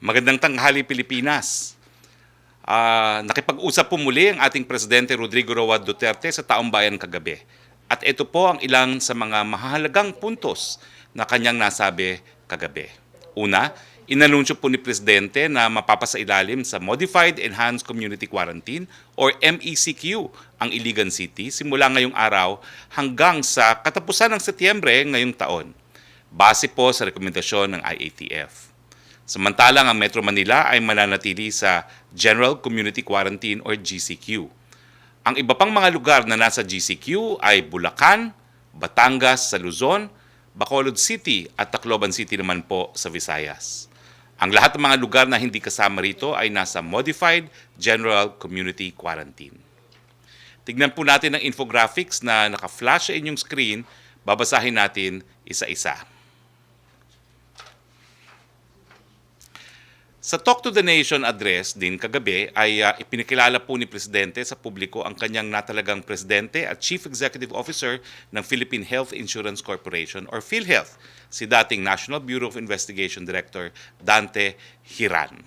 Magandang tanghali Pilipinas. Nakipag-usap po muli ang ating Presidente Rodrigo Roa Duterte sa taong bayan kagabi. At ito po ang ilang sa mga mahalagang puntos na kanyang nasabi kagabi. Una, inanunsyo po ni Presidente na mapapasailalim sa Modified Enhanced Community Quarantine or MECQ ang Iligan City simula ngayong araw hanggang sa katapusan ng Setyembre ngayong taon. Base po sa rekomendasyon ng IATF. Samantalang ang Metro Manila ay mananatili sa General Community Quarantine or GCQ. Ang iba pang mga lugar na nasa GCQ ay Bulacan, Batangas sa Luzon, Bacolod City at Tacloban City naman po sa Visayas. Ang lahat ng mga lugar na hindi kasama rito ay nasa Modified General Community Quarantine. Tignan po natin ang infographics na naka-flash sa inyong screen, babasahin natin isa-isa. Sa Talk to the Nation address din kagabi ay ipinakilala po ni Presidente sa publiko ang kanyang natalagang Presidente at Chief Executive Officer ng Philippine Health Insurance Corporation or PhilHealth, si dating National Bureau of Investigation Director Dante Hiran.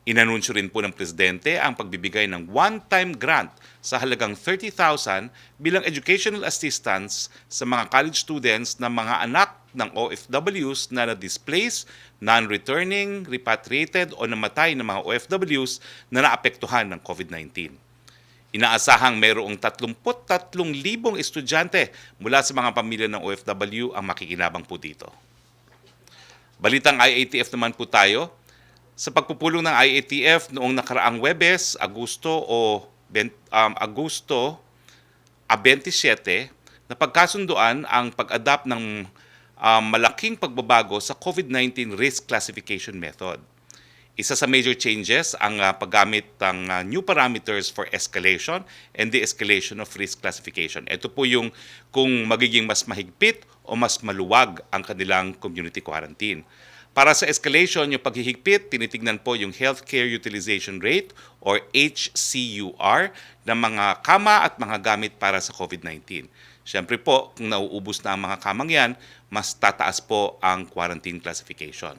Inanunsyo rin po ng Presidente ang pagbibigay ng one-time grant sa halagang 30,000 bilang educational assistance sa mga college students na mga anak ng OFWs na na-displaced, non-returning, repatriated o namatay ng mga OFWs na naapektuhan ng COVID-19. Inaasahang mayroong 33,000 estudyante mula sa mga pamilya ng OFW ang makikinabang po dito. Balitang IATF naman po tayo. Sa pagpupulong ng IATF noong nakaraang Webes, Agosto 27, napagkasunduan ang pag-adapt ng malaking pagbabago sa COVID-19 risk classification method. Isa sa major changes ang paggamit ng new parameters for escalation and de-escalation of risk classification. Ito po yung kung magiging mas mahigpit o mas maluwag ang kanilang community quarantine. Para sa escalation, yung paghihigpit, tinitignan po yung healthcare utilization rate or HCUR ng mga kama at mga gamit para sa COVID-19. Siyempre po, kung nauubos na ang mga kamang yan, mas tataas po ang quarantine classification.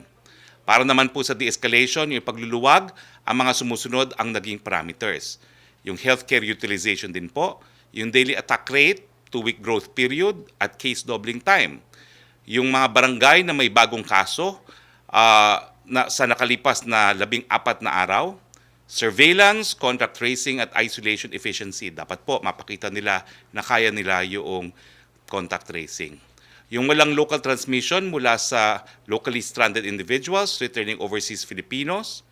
Para naman po sa de-escalation, yung pagluluwag, ang mga sumusunod ang naging parameters. Yung healthcare utilization din po, yung daily attack rate, 2-week growth period, at case doubling time. Yung mga barangay na may bagong kaso, sa nakalipas na 14 na araw, surveillance, contact tracing at isolation efficiency. Dapat po mapakita nila na kaya nila yung contact tracing. Yung walang local transmission mula sa locally stranded individuals returning overseas Filipinos,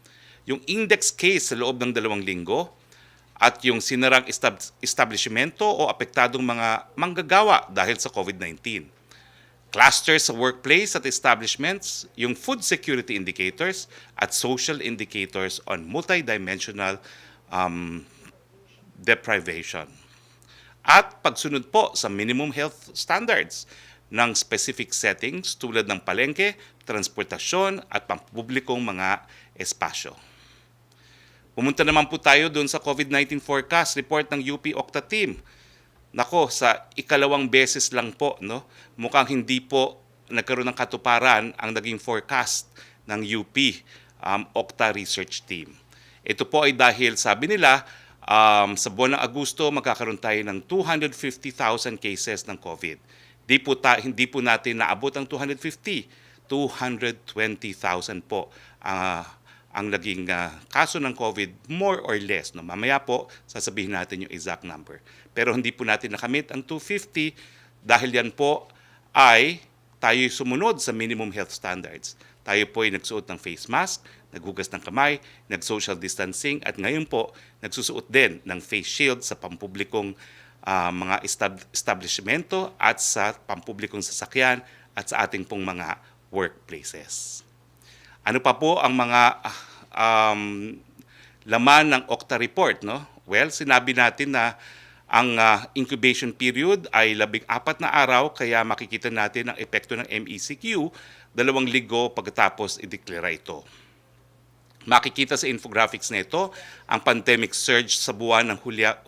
yung index case sa loob ng 2 linggo, at yung sinarang establishmento o apektadong mga manggagawa dahil sa COVID-19. Clusters sa workplace at establishments, yung food security indicators at social indicators on multidimensional deprivation. At pagsunod po sa minimum health standards ng specific settings tulad ng palengke, transportasyon at pampublikong mga espasyo. Pumunta naman po tayo doon sa COVID-19 forecast report ng UP Octa Team. Nako, sa ikalawang beses lang po, no? Mukhang hindi po nagkaroon ng katuparan ang naging forecast ng UP Octa Research Team. Ito po ay dahil, sabi nila, sa buwan ng Agosto, magkakaroon tayo ng 250,000 cases ng COVID. Hindi po natin naabot ang 250, 220,000 po ang naging kaso ng COVID, more or less. No? Mamaya po, sasabihin natin yung exact number. Pero hindi po natin nakamit ang 250 dahil yan po ay tayo sumunod sa minimum health standards. Tayo po ay nagsuot ng face mask, naghugas ng kamay, nag-social distancing, at ngayon po nagsusuot din ng face shield sa pampublikong mga establishmento at sa pampublikong sasakyan at sa ating pong mga workplaces. Ano pa po ang mga laman ng Octa report, no? Well, sinabi natin na ang incubation period ay 14 na araw, kaya makikita natin ang epekto ng MECQ 2 linggo pagkatapos i-declare ito. Makikita sa infographics na ito, ang pandemic surge sa buwan ng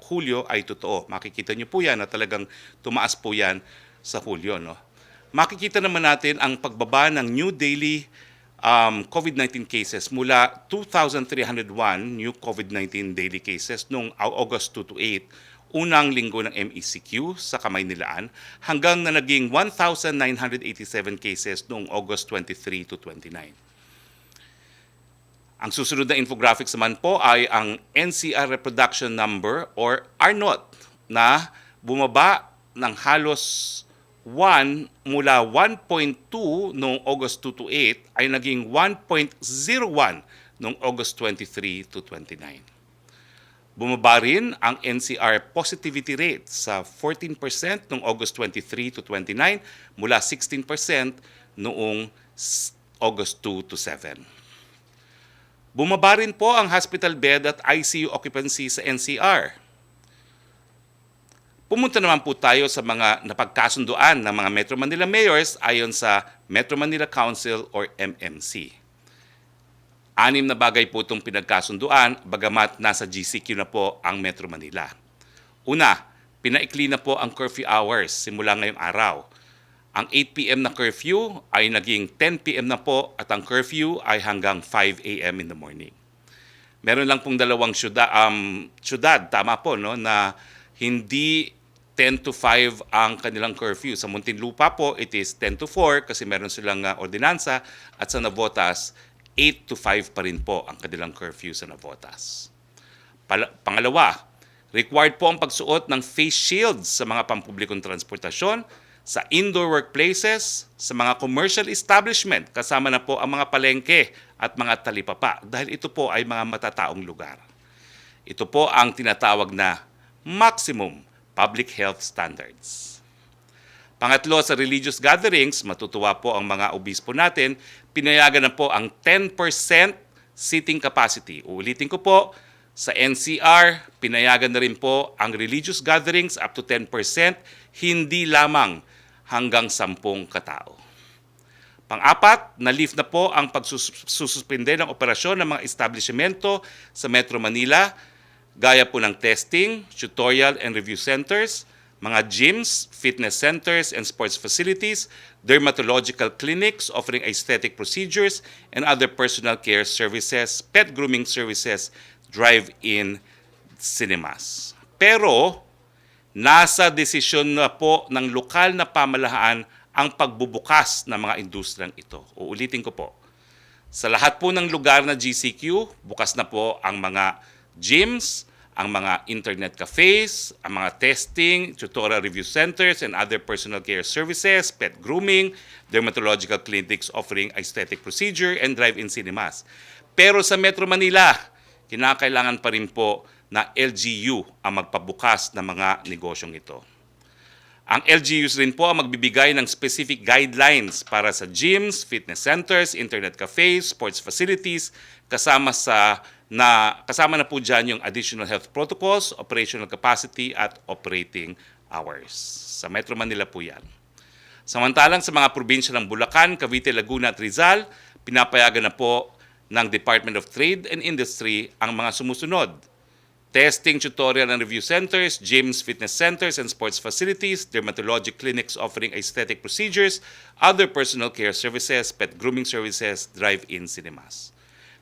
Hulyo ay totoo. Makikita niyo po yan na talagang tumaas po yan sa Hulyo, no? Makikita naman natin ang pagbaba ng new daily COVID-19 cases mula 2,301 new COVID-19 daily cases noong August 2 to 8, unang linggo ng MECQ sa Kamaynilaan, hanggang na naging 1,987 cases noong August 23 to 29. Ang susunod na infographics naman po ay ang NCR reproduction number or R0 na bumaba ng halos 1 mula 1.2 noong August 2 to 8 ay naging 1.01 noong August 23 to 29. Bumaba rin ang NCR positivity rate sa 14% noong August 23 to 29 mula 16% noong August 2 to 7. Bumaba rin po ang hospital bed at ICU occupancy sa NCR. Pumunta naman po tayo sa mga napagkasunduan ng mga Metro Manila mayors ayon sa Metro Manila Council or MMC. 6 na bagay po itong pinagkasunduan, bagamat nasa GCQ na po ang Metro Manila. Una, pinaikli na po ang curfew hours simula ngayong araw. Ang 8 p.m. na curfew ay naging 10 p.m. na po at ang curfew ay hanggang 5 a.m. in the morning. Meron lang pong dalawang syudad, tama po, no, na hindi 10 to 5 ang kanilang curfew. Sa Muntinlupa po, it is 10 to 4 kasi meron silang ordinansa, at sa Navotas, 8 to 5 pa rin po ang kanilang curfew sa Navotas. Pangalawa, required po ang pagsuot ng face shields sa mga pampublikong transportasyon, sa indoor workplaces, sa mga commercial establishment, kasama na po ang mga palengke at mga talipapa dahil ito po ay mga matataong lugar. Ito po ang tinatawag na maximum public health standards. Pangatlo, sa religious gatherings, matutuwa po ang mga obispo natin, pinayagan na po ang 10% seating capacity. Uulitin ko po, sa NCR, pinayagan na rin po ang religious gatherings up to 10%, hindi lamang hanggang 10 katao. Pang-apat, na-lift na po ang pagsususpinde ng operasyon ng mga establishmento sa Metro Manila, gaya po ng testing, tutorial and review centers, mga gyms, fitness centers and sports facilities, dermatological clinics offering aesthetic procedures and other personal care services, pet grooming services, drive-in cinemas. Pero, nasa desisyon na po ng lokal na pamahalaan ang pagbubukas ng mga industriyang ito. Uulitin ko po. Sa lahat po ng lugar na GCQ, bukas na po ang mga gyms, ang mga internet cafes, ang mga testing, tutorial review centers, and other personal care services, pet grooming, dermatological clinics offering aesthetic procedure, and drive-in cinemas. Pero sa Metro Manila, kinakailangan pa rin po na LGU ang magpabukas ng mga negosyong ito. Ang LGUs rin po ang magbibigay ng specific guidelines para sa gyms, fitness centers, internet cafes, sports facilities, kasama na po dyan yung additional health protocols, operational capacity at operating hours. Sa Metro Manila po yan. Samantalang sa mga probinsya ng Bulacan, Cavite, Laguna at Rizal, pinapayagan na po ng Department of Trade and Industry ang mga sumusunod: testing, tutorial and review centers, gyms, fitness centers and sports facilities, dermatologic clinics offering aesthetic procedures, other personal care services, pet grooming services, drive-in cinemas.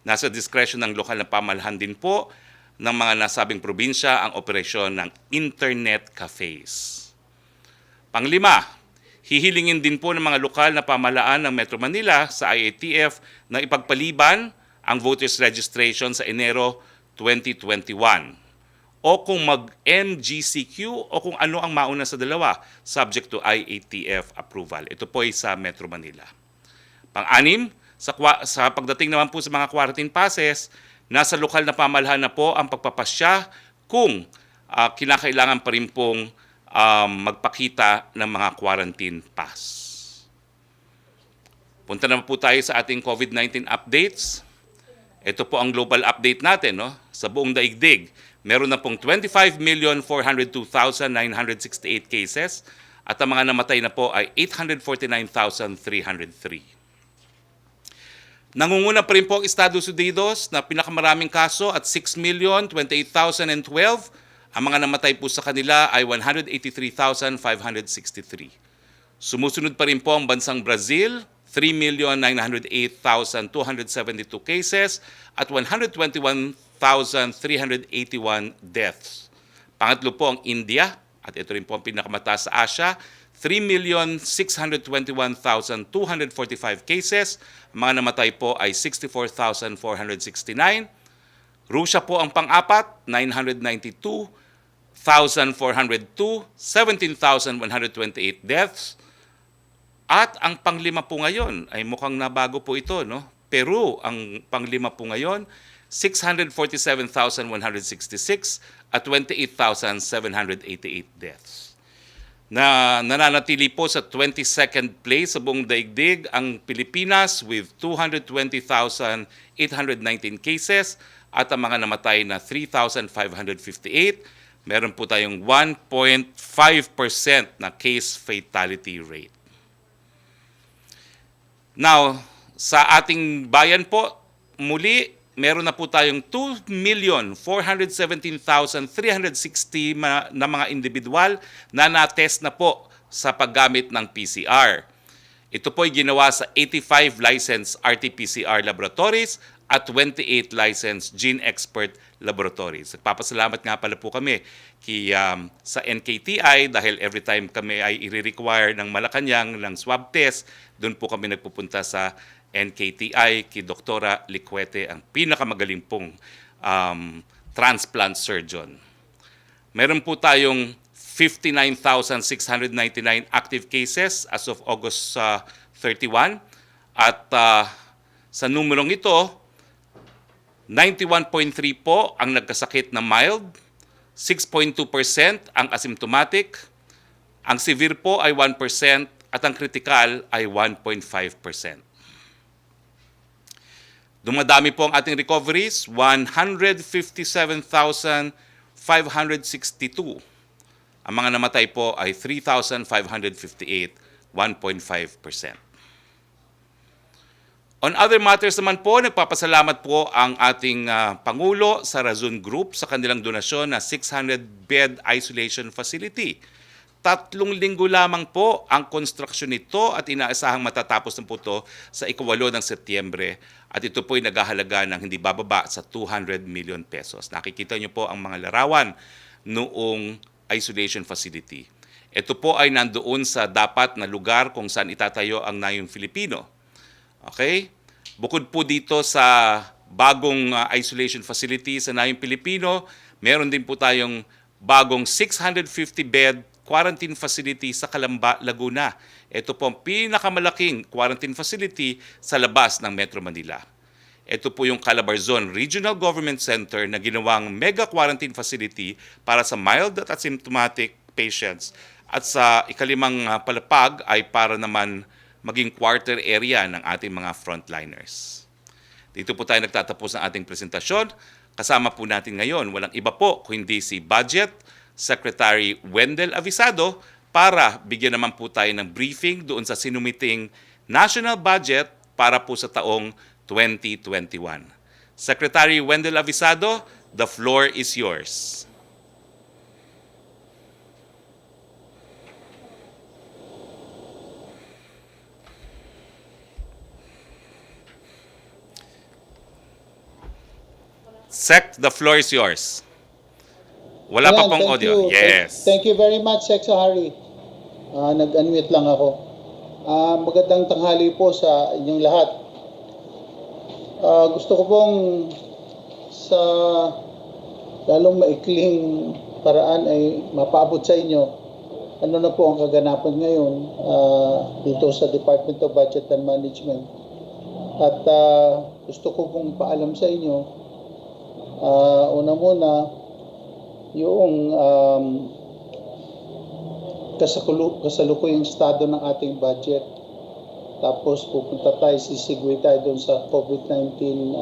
Nasa discretion ng lokal na pamahalaan din po ng mga nasabing probinsya ang operasyon ng internet cafes. Panglima, hihilingin din po ng mga lokal na pamahalaan ng Metro Manila sa IATF na ipagpaliban ang voters registration sa Enero 2021 o kung mag-MGCQ o kung ano ang mauna sa dalawa, subject to IATF approval. Ito po ay sa Metro Manila. Pang-anim, sa pagdating naman po sa mga quarantine passes, nasa lokal na pamahalaan na po ang pagpapasya kung kinakailangan pa rin pong magpakita ng mga quarantine pass. Punta na po tayo sa ating COVID-19 updates. Ito po ang global update natin, no? Sa buong daigdig. Meron na pong 25,402,968 cases at ang mga namatay na po ay 849,303. Nangunguna pa rin po ang Estados Unidos na pinakamaraming kaso at 6,028,012. Ang mga namatay po sa kanila ay 183,563. Sumusunod pa rin po ang bansang Brazil, 3,908,272 cases at 121,381 deaths. Pangatlo po ang India, at ito rin po ang pinakamataas sa Asia, 3,621,245 cases. Mga namatay po ay 64,469. Russia po ang pang-apat, 992,402, 17,128 deaths. At ang panglima po ngayon, ay mukhang nabago po ito, no? Peru ang panglima po ngayon, 647,166 at 28,788 deaths. Nananatili po sa 22nd place sa buong daigdig ang Pilipinas with 220,819 cases at ang mga namatay na 3,558. Meron po tayong 1.5% na case fatality rate. Now, sa ating bayan po, muli, meron na po tayong 2,417,360 na mga individual na na-test na po sa paggamit ng PCR. Ito po ay ginawa sa 85 licensed RT-PCR laboratories at 28 licensed gene expert laboratories. Nagpapasalamat nga pala po kami sa NKTI dahil every time kami ay i-require ng Malacanang ng swab test, doon po kami nagpupunta sa NKTI kay Doktora Liquete, ang pinakamagaling pong transplant surgeon. Meron po tayong 59,699 active cases as of August 31 at sa numerong ito, 91.3 po ang nagkasakit na mild, 6.2% ang asymptomatic, ang severe po ay 1% at ang critical ay 1.5%. Dumadami po ang ating recoveries, 157,562. Ang mga namatay po ay 3,558, 1.5%. On other matters naman po, nagpapasalamat po ang ating Pangulo sa Razon Group sa kanilang donasyon na 600-bed isolation facility. 3 linggo lamang po ang konstruksyon nito at inaasahang matatapos na po ito sa ika-8 ng Setyembre. At ito po ay naghahalaga ng hindi bababa sa 200 million pesos. Nakikita niyo po ang mga larawan noong isolation facility. Ito po ay nandoon sa dapat na lugar kung saan itatayo ang Nayong Filipino. Okay? Bukod po dito sa bagong isolation facility sa Nayong Filipino, meron din po tayong bagong 650-bed quarantine facility sa Calamba, Laguna. Ito po ang pinakamalaking quarantine facility sa labas ng Metro Manila. Ito po yung Calabarzon Regional Government Center na ginawang mega quarantine facility para sa mild at asymptomatic patients. At sa ikalimang palapag ay para naman maging quarter area ng ating mga frontliners. Dito po tayo nagtatapos ng ating presentasyon. Kasama po natin ngayon, walang iba po kundi si Budget Secretary Wendell Avisado para bigyan naman po tayo ng briefing doon sa sinumiting national budget para po sa taong 2021. Secretary Wendell Avisado, the floor is yours. Sec, the floor is yours. Wala pa pong audio. You. Yes. Thank you very much, Secretary. Nag-unmute lang ako. Magandang tanghali po sa inyong lahat. Gusto ko pong sa lalong maikling paraan ay mapaabot sa inyo ano na po ang kaganapan ngayon dito sa Department of Budget and Management. At gusto ko pong paalam sa inyo, una muna, yung kasalukuyang estado ng ating budget. Tapos pupunta tayo, sisigway tayo doon sa COVID-19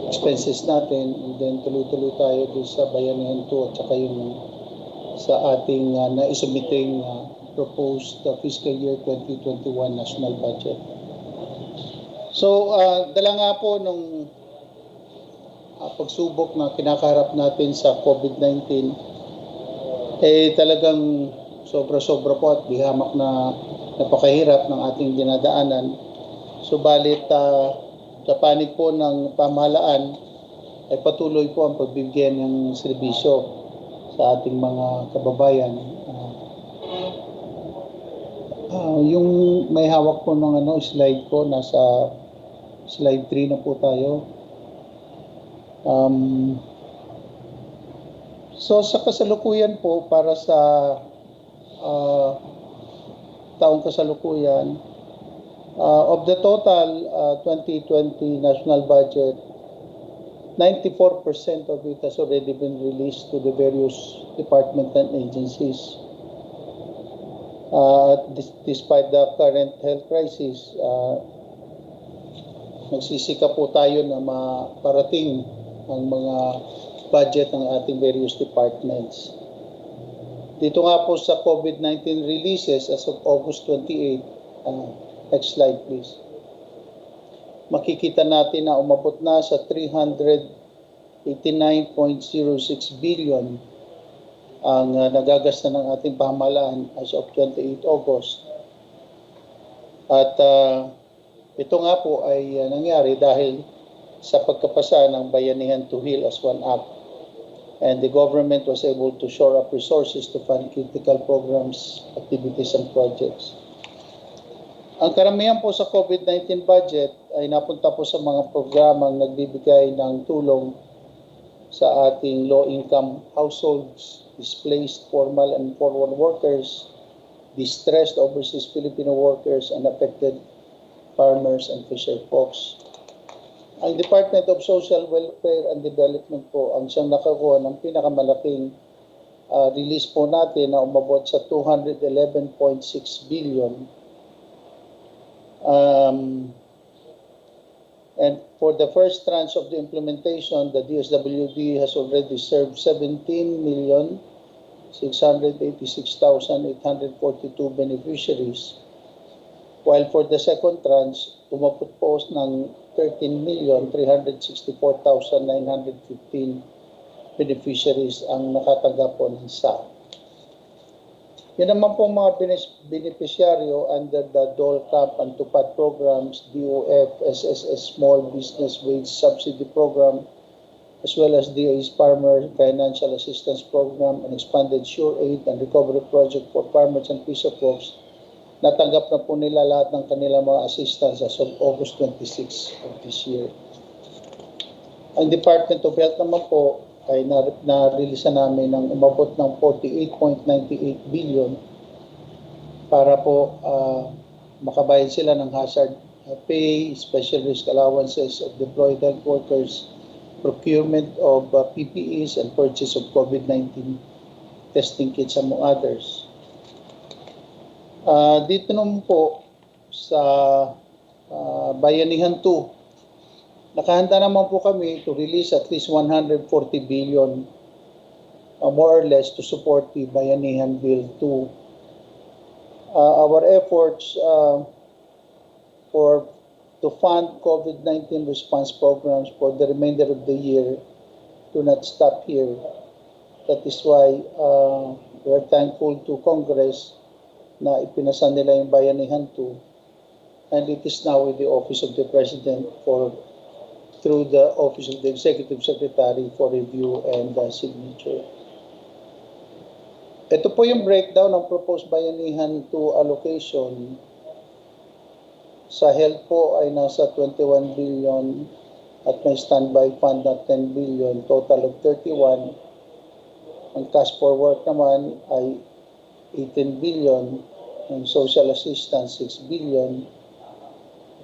expenses natin. And then tuloy-tuloy tayo doon sa Bayanihan 2 at saka yung sa ating naisumiting proposed fiscal year 2021 national budget. So, dala nga po nung pagsubok na kinakaharap natin sa COVID-19, talagang sobra-sobra po at di hamak na napakahirap ng ating dinadaanan. Subalit sa panig po ng pamahalaan ay patuloy po ang pagbibigay ng serbisyo sa ating mga kababayan. Yung may hawak po ng slide ko, nasa slide 3 na po tayo. So sa kasalukuyan po, para sa taong kasalukuyan, of the total 2020 national budget, 94% of it has already been released to the various departments and agencies. Despite the current health crisis, nagsisika po tayo na maparating ang mga budget ng ating various departments. Dito nga po sa COVID-19 releases as of August 28, next slide please. Makikita natin na umabot na sa 389.06 billion ang nagagasta ng ating pamahalaan as of 28 August. At ito nga po ay nangyari dahil sa pagkapasa ng Bayanihan to Heal as One Act, and the government was able to shore up resources to fund critical programs, activities, and projects. Ang karamihan po sa COVID-19 budget ay napunta po sa mga programang nagbibigay ng tulong sa ating low-income households, displaced formal and informal workers, distressed overseas Filipino workers, and affected farmers and fisher folks. Ang Department of Social Welfare and Development po ang siyang nakakuha ng pinakamalaking release po natin na umabot sa 211.6 billion. And for the first tranche of the implementation, the DSWD has already served 17,686,842 beneficiaries. While for the second tranche, umabot po ng 13,364,915 beneficiaries ang nakatanggap po ng SAP. Yan naman po mga beneficiaryo under the Dole Camp and Tupad programs, DOF, SSS Small Business Wage Subsidy Program, as well as DA's Farmer Financial Assistance Program and Expanded Sure Aid and Recovery Project for Farmers and Fisher Folks. Natanggap na po nila lahat ng kanilang mga assistance as of August 26 of this year. Ang Department of Health naman po ay na-release namin ng umabot ng 48.98 billion para po makabayad sila ng hazard pay, special risk allowances of deployed health workers, procurement of PPEs, and purchase of COVID-19 testing kits among others. Dito naman po sa Bayanihan 2, nakahanda naman po kami to release at least 140 billion more or less to support the Bayanihan Bill 2. Our efforts to fund COVID-19 response programs for the remainder of the year do not stop here. That is why we are thankful to Congress na ipinasa nila yung Bayanihan 2, and it is now with the Office of the President through the Office of the Executive Secretary for review and signature. Ito po yung breakdown ng proposed Bayanihan 2 allocation. Sa health po ay nasa 21 billion at may standby fund na 10 billion, total of 31. Ang cash for work naman ay 18 billion, ang social assistance 6 billion.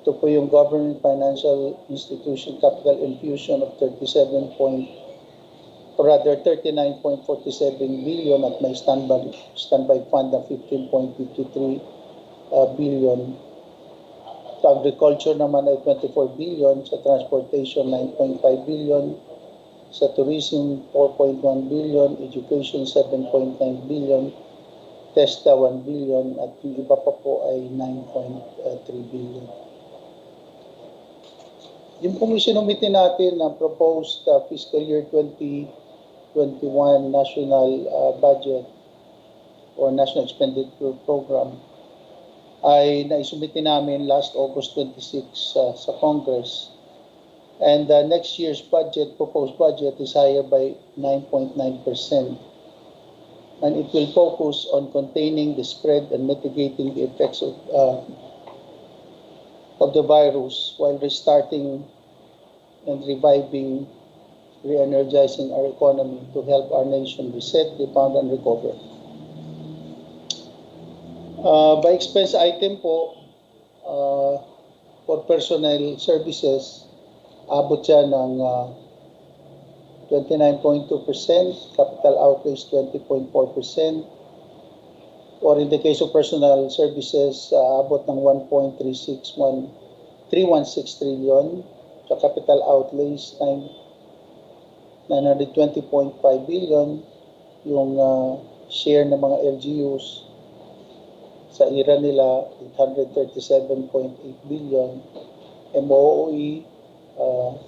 Ito po yung government financial institution capital infusion of 39.47 billion at may standby fund na 15.53 billion. Sa agriculture naman ay 24 billion, sa transportation 9.5 billion, sa tourism 4.1 billion, education 7.9 billion, TESTA 1 billion, at yung iba pa po ay 9.3 billion. Yung pong isinumitin natin na proposed fiscal year 2021 national budget or national expenditure program ay naisumite namin last August 26 sa Congress. And next year's budget, proposed budget, is higher by 9.9%. And it will focus on containing the spread and mitigating the effects of the virus while restarting and reviving, re-energizing our economy to help our nation reset, rebound, and recover. By expense item po, for personnel services, abot siya ng 29.2%, capital outlays 20.4%, or in the case of personal services, abot ng 1.316 trillion, sa capital outlays 920.5 billion, yung share ng mga LGUs sa IRA nila 837.8 billion, MOOE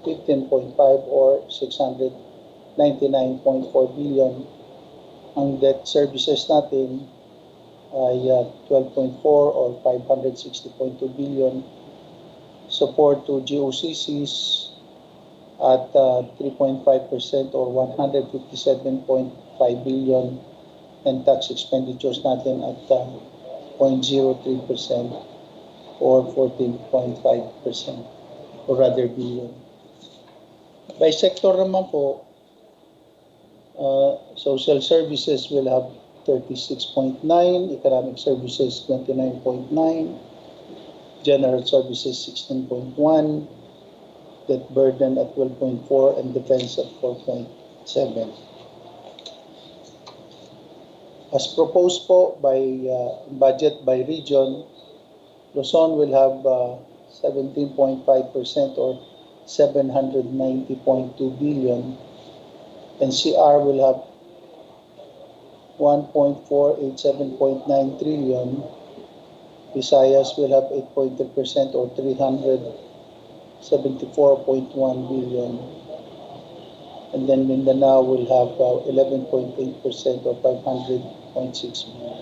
15.5 or 699.4 billion. Ang debt services natin ay 12.4 or 560.2 billion. Support to GOCCs at 3.5% or 157.5 billion, and tax expenditures natin at 0.03% or 14.5% or rather billion. By sector naman po, social services will have 36.9, economic services 29.9, general services 16.1, debt burden at 12.4, and defense at 4.7. As proposed po by budget by region, Luzon will have 17.5% or 790.2 billion, and CR will have 1.487.9 trillion. Visayas will have 8.3% or 374.1 billion. And then Mindanao will have 11.8% or 500.6 billion.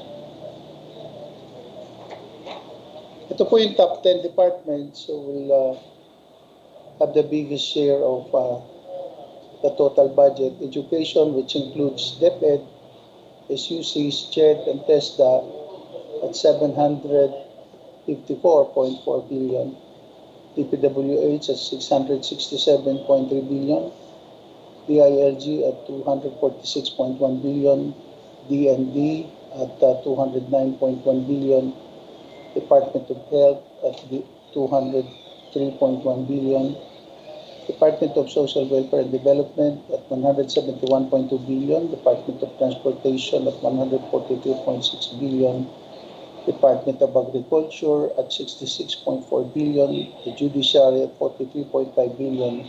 Ito po yung top 10 departments, so we'll have the biggest share of the total budget. Education, which includes DepEd, SUCs, CHED, and TESDA at 754.4 billion. DPWH at 667.3 billion. DILG at 246.1 billion. DND at 209.1 billion. Department of Health at 203.1 billion. Department of Social Welfare and Development at 171.2 billion. Department of Transportation at 143.6 billion. Department of Agriculture at 66.4 billion. The Judiciary at 43.5 billion.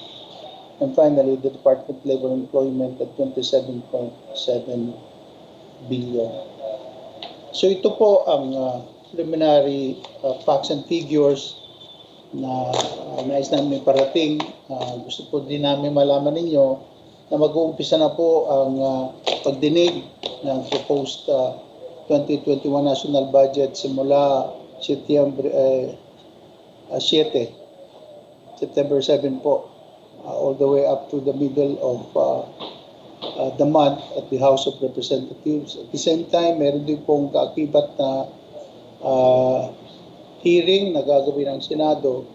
And finally, the Department of Labor and Employment at 27.7 billion. So ito po ang preliminary facts and figures na nais namin parating. Gusto po din namin malaman ninyo na mag-uumpisa na po ang pagdinig ng proposed 2021 national budget simula September 7 po, all the way up to the middle of the month at the House of Representatives. At the same time, meron din pong kaakibat na hearing na gagawin ng Senado,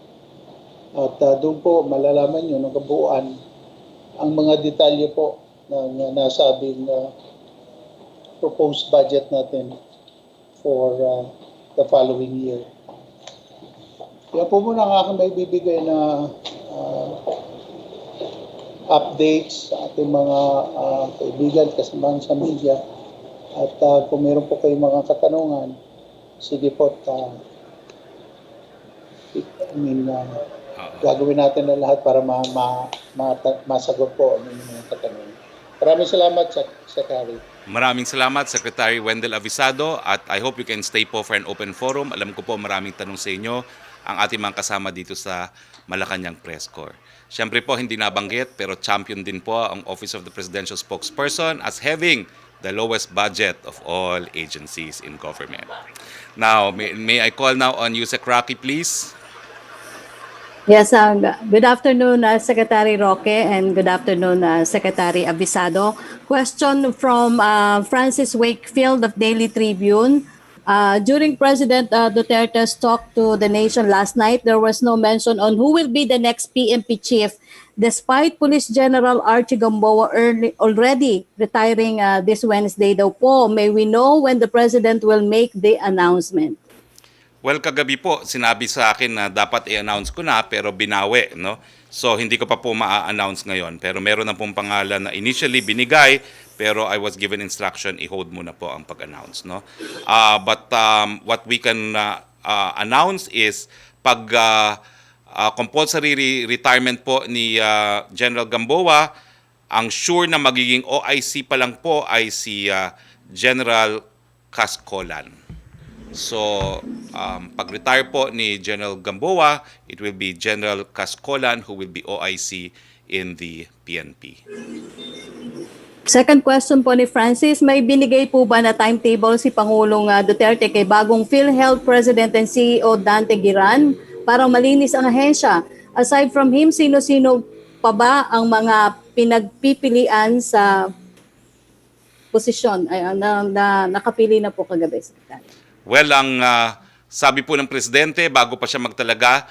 at doon po malalaman nyo ng kabuuan ang mga detalye po ng nasabing proposed budget natin for the following year. Yan po muna ang aking may bibigay na updates sa ating mga kaibigan, kasamahan sa media. At kung meron po kayong mga katanungan, sige po, gagawin natin na lahat para masagot po ang mga katanungan. Maraming salamat, Secretary. Maraming salamat, Secretary Wendell Avisado, at I hope you can stay po for an open forum. Alam ko po maraming tanong sa inyo ang ating mga kasama dito sa Malacanang Press Corps. Siyempre po, hindi nabanggit, pero champion din po ang Office of the Presidential Spokesperson as having the lowest budget of all agencies in government. Now, may I call now on Yusek Rocky, please? Yes, good afternoon, Secretary Roque, and good afternoon, Secretary Abisado. Question from Francis Wakefield of Daily Tribune. During President Duterte's talk to the nation last night, there was no mention on who will be the next PNP chief, despite Police General Archie Gamboa already retiring this Wednesday daw po. May we know when the President will make the announcement? Well, kagabi po, sinabi sa akin na dapat i-announce ko na pero binawi, no? So, hindi ko pa po ma-announce ngayon. Pero meron na pong pangalan na initially binigay, pero I was given instruction, i-hold muna po ang pag-announce, no? But what we can announce is pag compulsory retirement po ni General Gamboa, ang sure na magiging OIC pa lang po ay si General Cascolan. So, pag-retire po ni General Gamboa, it will be General Cascolan who will be OIC in the PNP. Second question po ni Francis, may binigay po ba na timetable si Pangulong Duterte kay bagong PhilHealth President and CEO Dante Giran para malinis ang ahensya? Aside from him, sino-sino pa ba ang mga pinagpipilian sa posisyon na nakapili na po kagabi, Secretary? Well, ang sabi po ng Presidente, bago pa siya magtalaga,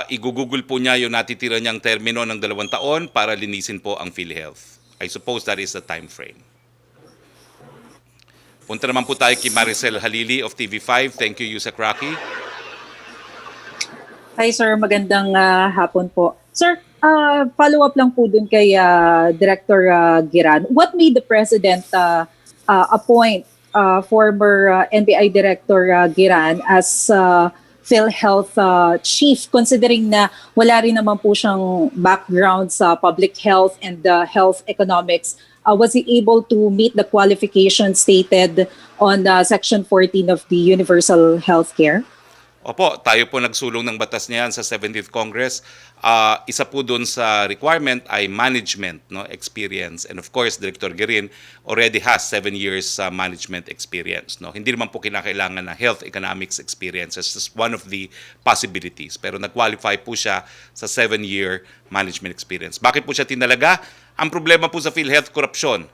igugugol po niya yung natitira niyang termino ng 2 taon para linisin po ang PhilHealth. I suppose that is the time frame. Punta naman po tayo kay Maricel Halili of TV5. Thank you, Yusek Rocky. Hi sir, magandang hapon po. Sir, follow-up lang po dun kay Director Giran. What made the President appoint former NBI Director Giran as PhilHealth Chief, considering na wala rin naman po siyang background sa public health and health economics? Was he able to meet the qualifications stated on Section 14 of the Universal Healthcare? Opo, tayo po nagsulong ng batas niyan sa 70th Congress. Isa po doon sa requirement ay management, no, experience. And of course, Director Girin already has 7 years management experience. No? Hindi naman po kinakailangan na health economics experience. It's just one of the possibilities. Pero nag-qualify po siya sa 7-year management experience. Bakit po siya tinalaga? Ang problema po sa PhilHealth, korupsyon.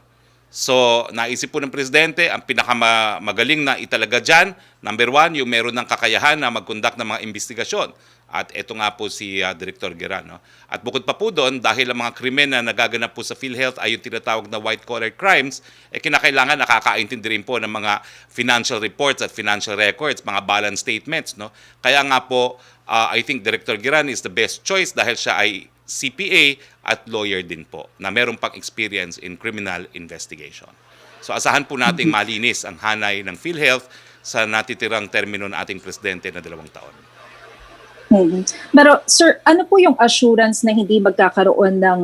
So, naisip po ng Presidente, ang pinakamagaling na italaga dyan, number 1, yung meron ng kakayahan na mag-conduct ng mga investigasyon. At ito nga po si Director Giran. No? At bukod pa po doon, dahil ang mga krimen na nagaganap po sa PhilHealth ay yung tinatawag na white-collar crimes, kinakailangan nakakaintindi rin po ng mga financial reports at financial records, mga balance statements. No? Kaya nga po, I think Director Giran is the best choice dahil siya ay CPA at lawyer din po na meron pang experience in criminal investigation. So asahan po nating malinis ang hanay ng PhilHealth sa natitirang termino ng ating Presidente na 2 taon. Pero sir, ano po yung assurance na hindi magkakaroon ng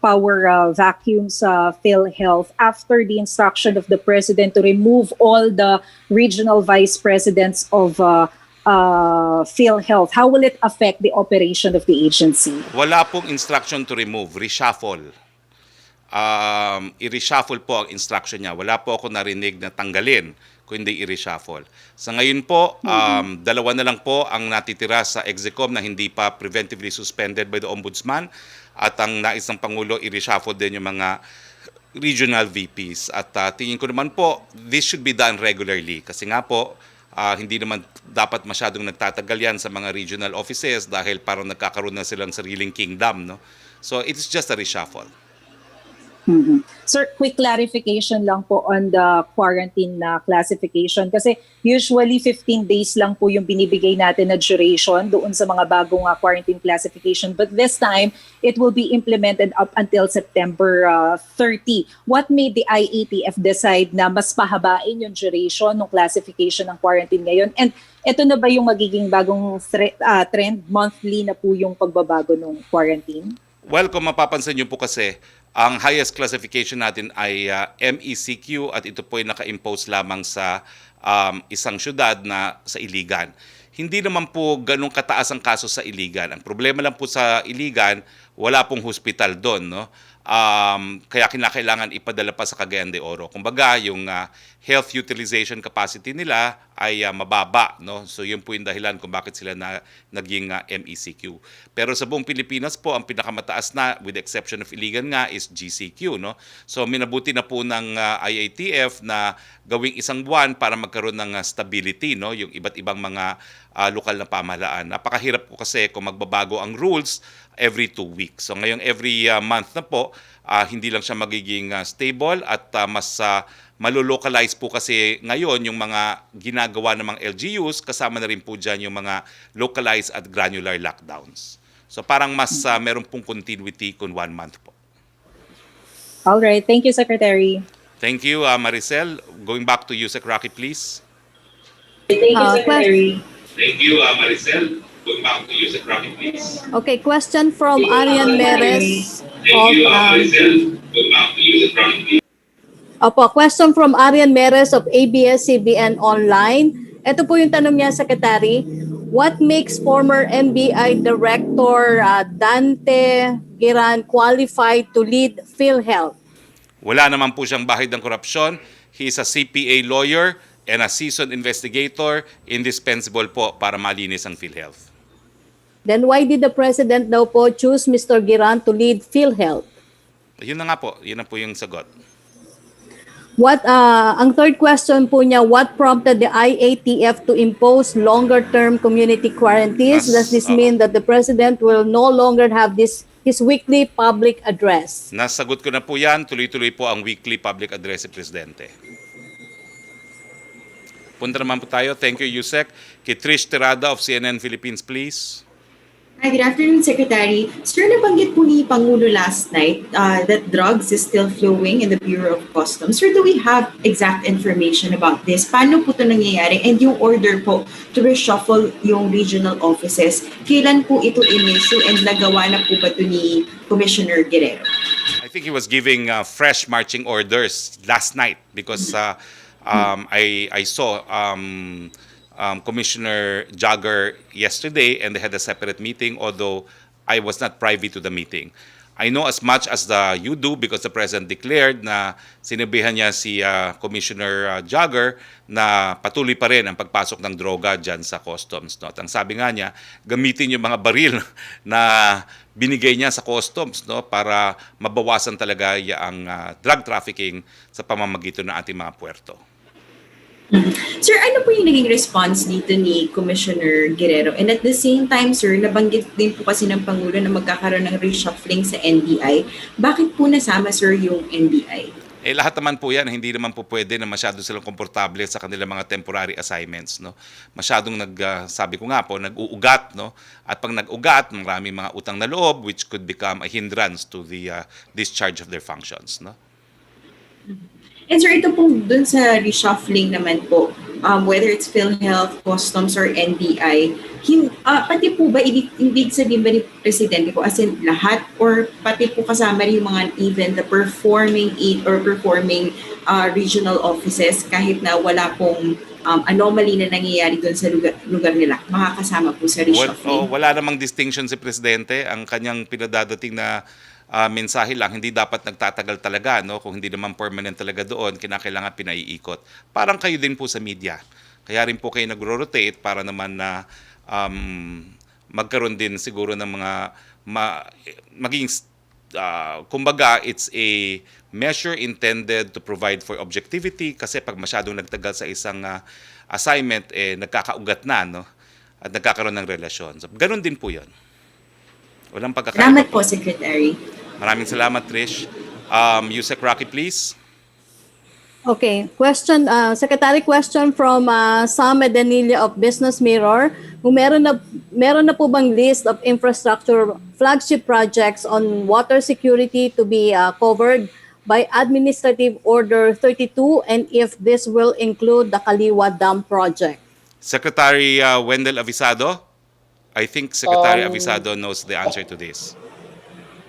power vacuum sa PhilHealth after the instruction of the President to remove all the regional vice presidents of PhilHealth? How will it affect the operation of the agency? Wala pong instruction to remove, reshuffle. I-reshuffle po ang instruction niya. Wala po ako narinig na tanggalin kundi i-reshuffle. Sa ngayon po, 2 na lang po ang natitira sa Execom na hindi pa preventively suspended by the Ombudsman at ang nais ng Pangulo, i-reshuffle din yung mga regional VPs. At tingin ko naman po, this should be done regularly kasi nga po, hindi naman dapat masyadong nagtatagal yan sa mga regional offices dahil parang nagkakaroon na silang sariling kingdom. No? So it's just a reshuffle. Sir, quick clarification lang po on the quarantine classification kasi usually 15 days lang po yung binibigay natin na duration doon sa mga bagong quarantine classification, but this time it will be implemented up until September 30. What made the IATF decide na mas pahabain yung duration ng classification ng quarantine ngayon? And ito na ba yung magiging bagong trend? Monthly na po yung pagbabago ng quarantine? Well, kung mapapansin niyo po kasi, ang highest classification natin ay MECQ at ito po ay naka-impose lamang sa isang syudad na sa Iligan. Hindi naman po ganun kataas ang kaso sa Iligan. Ang problema lang po sa Iligan, wala pong hospital doon. No? kaya kinakailangan ipadala pa sa Cagayan de Oro. Kumbaga, yung health utilization capacity nila ay mababa, no? So yun po yung dahilan kung bakit sila naging MECQ. Pero sa buong Pilipinas po, ang pinakamataas na, with the exception of Iligan nga, is GCQ, no? So minabuti na po ng IATF na gawing isang buwan para magkaroon ng stability, no? Yung iba't ibang mga lokal na pamahalaan. Napakahirap po kasi kung magbabago ang rules every 2 weeks. So ngayon every month na po, hindi lang siya magiging stable at mas malolocalize po kasi ngayon yung mga ginagawa ng mga LGUs, kasama na rin po dyan yung mga localized at granular lockdowns. So parang mas meron pong continuity kung 1 month po. All right. Thank you, Secretary. Thank you, Maricel. Going back to you, Sec. Rocky, please. Thank you, Secretary. Thank you, Maricel. Going back to you, Sec. Rocky, please. Okay, question from Arian Meres. Thank you, Maricel. Going back to you, Sec. Rocky, please. Opo, question from Arian Meres of ABS-CBN Online. Ito po yung tanong niya, Secretary. What makes former NBI Director Dante Giran qualified to lead PhilHealth? Wala naman po siyang bahid ng korupsyon. He is a CPA lawyer and a seasoned investigator, indispensable po para malinis ang PhilHealth. Then why did the President daw po choose Mr. Giran to lead PhilHealth? Yun na nga po, yun na po yung sagot. Ang third question po niya, what prompted the IATF to impose longer-term community quarantines? Does this mean that the President will no longer have his weekly public address? Nasagot ko na po yan, tuloy-tuloy po ang weekly public address si Presidente. Punta naman po tayo, thank you Yusek. Kay Trish Terada of CNN Philippines, please. Hi, good afternoon, Secretary. Sir, nabanggit po ni Pangulo last night that drugs is still flowing in the Bureau of Customs. Sir, do we have exact information about this? Paano po ito nangyayari? And yung order po to reshuffle yung regional offices, kailan po ito in-issue and nagawa na po ba ito ni Commissioner Guerrero? I think he was giving fresh marching orders last night because I saw Commissioner Jagger yesterday and they had a separate meeting, although I was not privy to the meeting. I know as much as you do because the President declared na sinabihan niya si Commissioner Jagger na patuloy pa rin ang pagpasok ng droga dyan sa customs. No? At ang sabi nga niya, gamitin yung mga baril na binigay niya sa customs, no, para mabawasan talaga ang drug trafficking sa pamamagitan ng ating mga puerto. Sir, ano po yung naging response dito ni Commissioner Guerrero? And at the same time, sir, nabanggit din po kasi ng Pangulo na magkakaroon ng reshuffling sa NBI. Bakit po nasama, sir, yung NBI? Lahat naman po yan, hindi naman po pwede na masyado silang komportable sa kanilang mga temporary assignments. No? Masyadong sabi ko nga po, nag-uugat. No? At pag nag-ugat, maraming mga utang na loob which could become a hindrance to the discharge of their functions. No? And sir, ito pong dun sa reshuffling naman po, whether it's PhilHealth, Customs, or NBI, pati po ba, ibig sabihin ba ni Presidente po, as in lahat, or pati po kasama rin yung mga even the performing regional offices, kahit na wala pong anomaly na nangyayari doon sa lugar nila, makakasama po sa reshuffling? Wala namang distinction si Presidente. Ang kanyang pinadadating na mensahe lang, hindi dapat nagtatagal talaga, no? Kung hindi naman permanent talaga doon, kinakailangan pinaiikot. Parang kayo din po sa media. Kaya rin po kayo nagro-rotate para naman na magkaroon din siguro ng mga maging kumbaga, it's a measure intended to provide for objectivity kasi pag masyadong nagtagal sa isang assignment, nagkakaugat na, no? At nagkakaroon ng relasyon. So, ganun din po yun. Walang pagkakaiba. Salamat po, Secretary. Maraming salamat, Trish. Yusek Rocky, please. Okay, Secretary, question from Sam Edenilla of Business Mirror. Kung meron na po bang list of infrastructure flagship projects on water security to be covered by Administrative Order 32 and if this will include the Kaliwa Dam project? Secretary Wendell Avisado? I think Secretary Avisado knows the answer to this.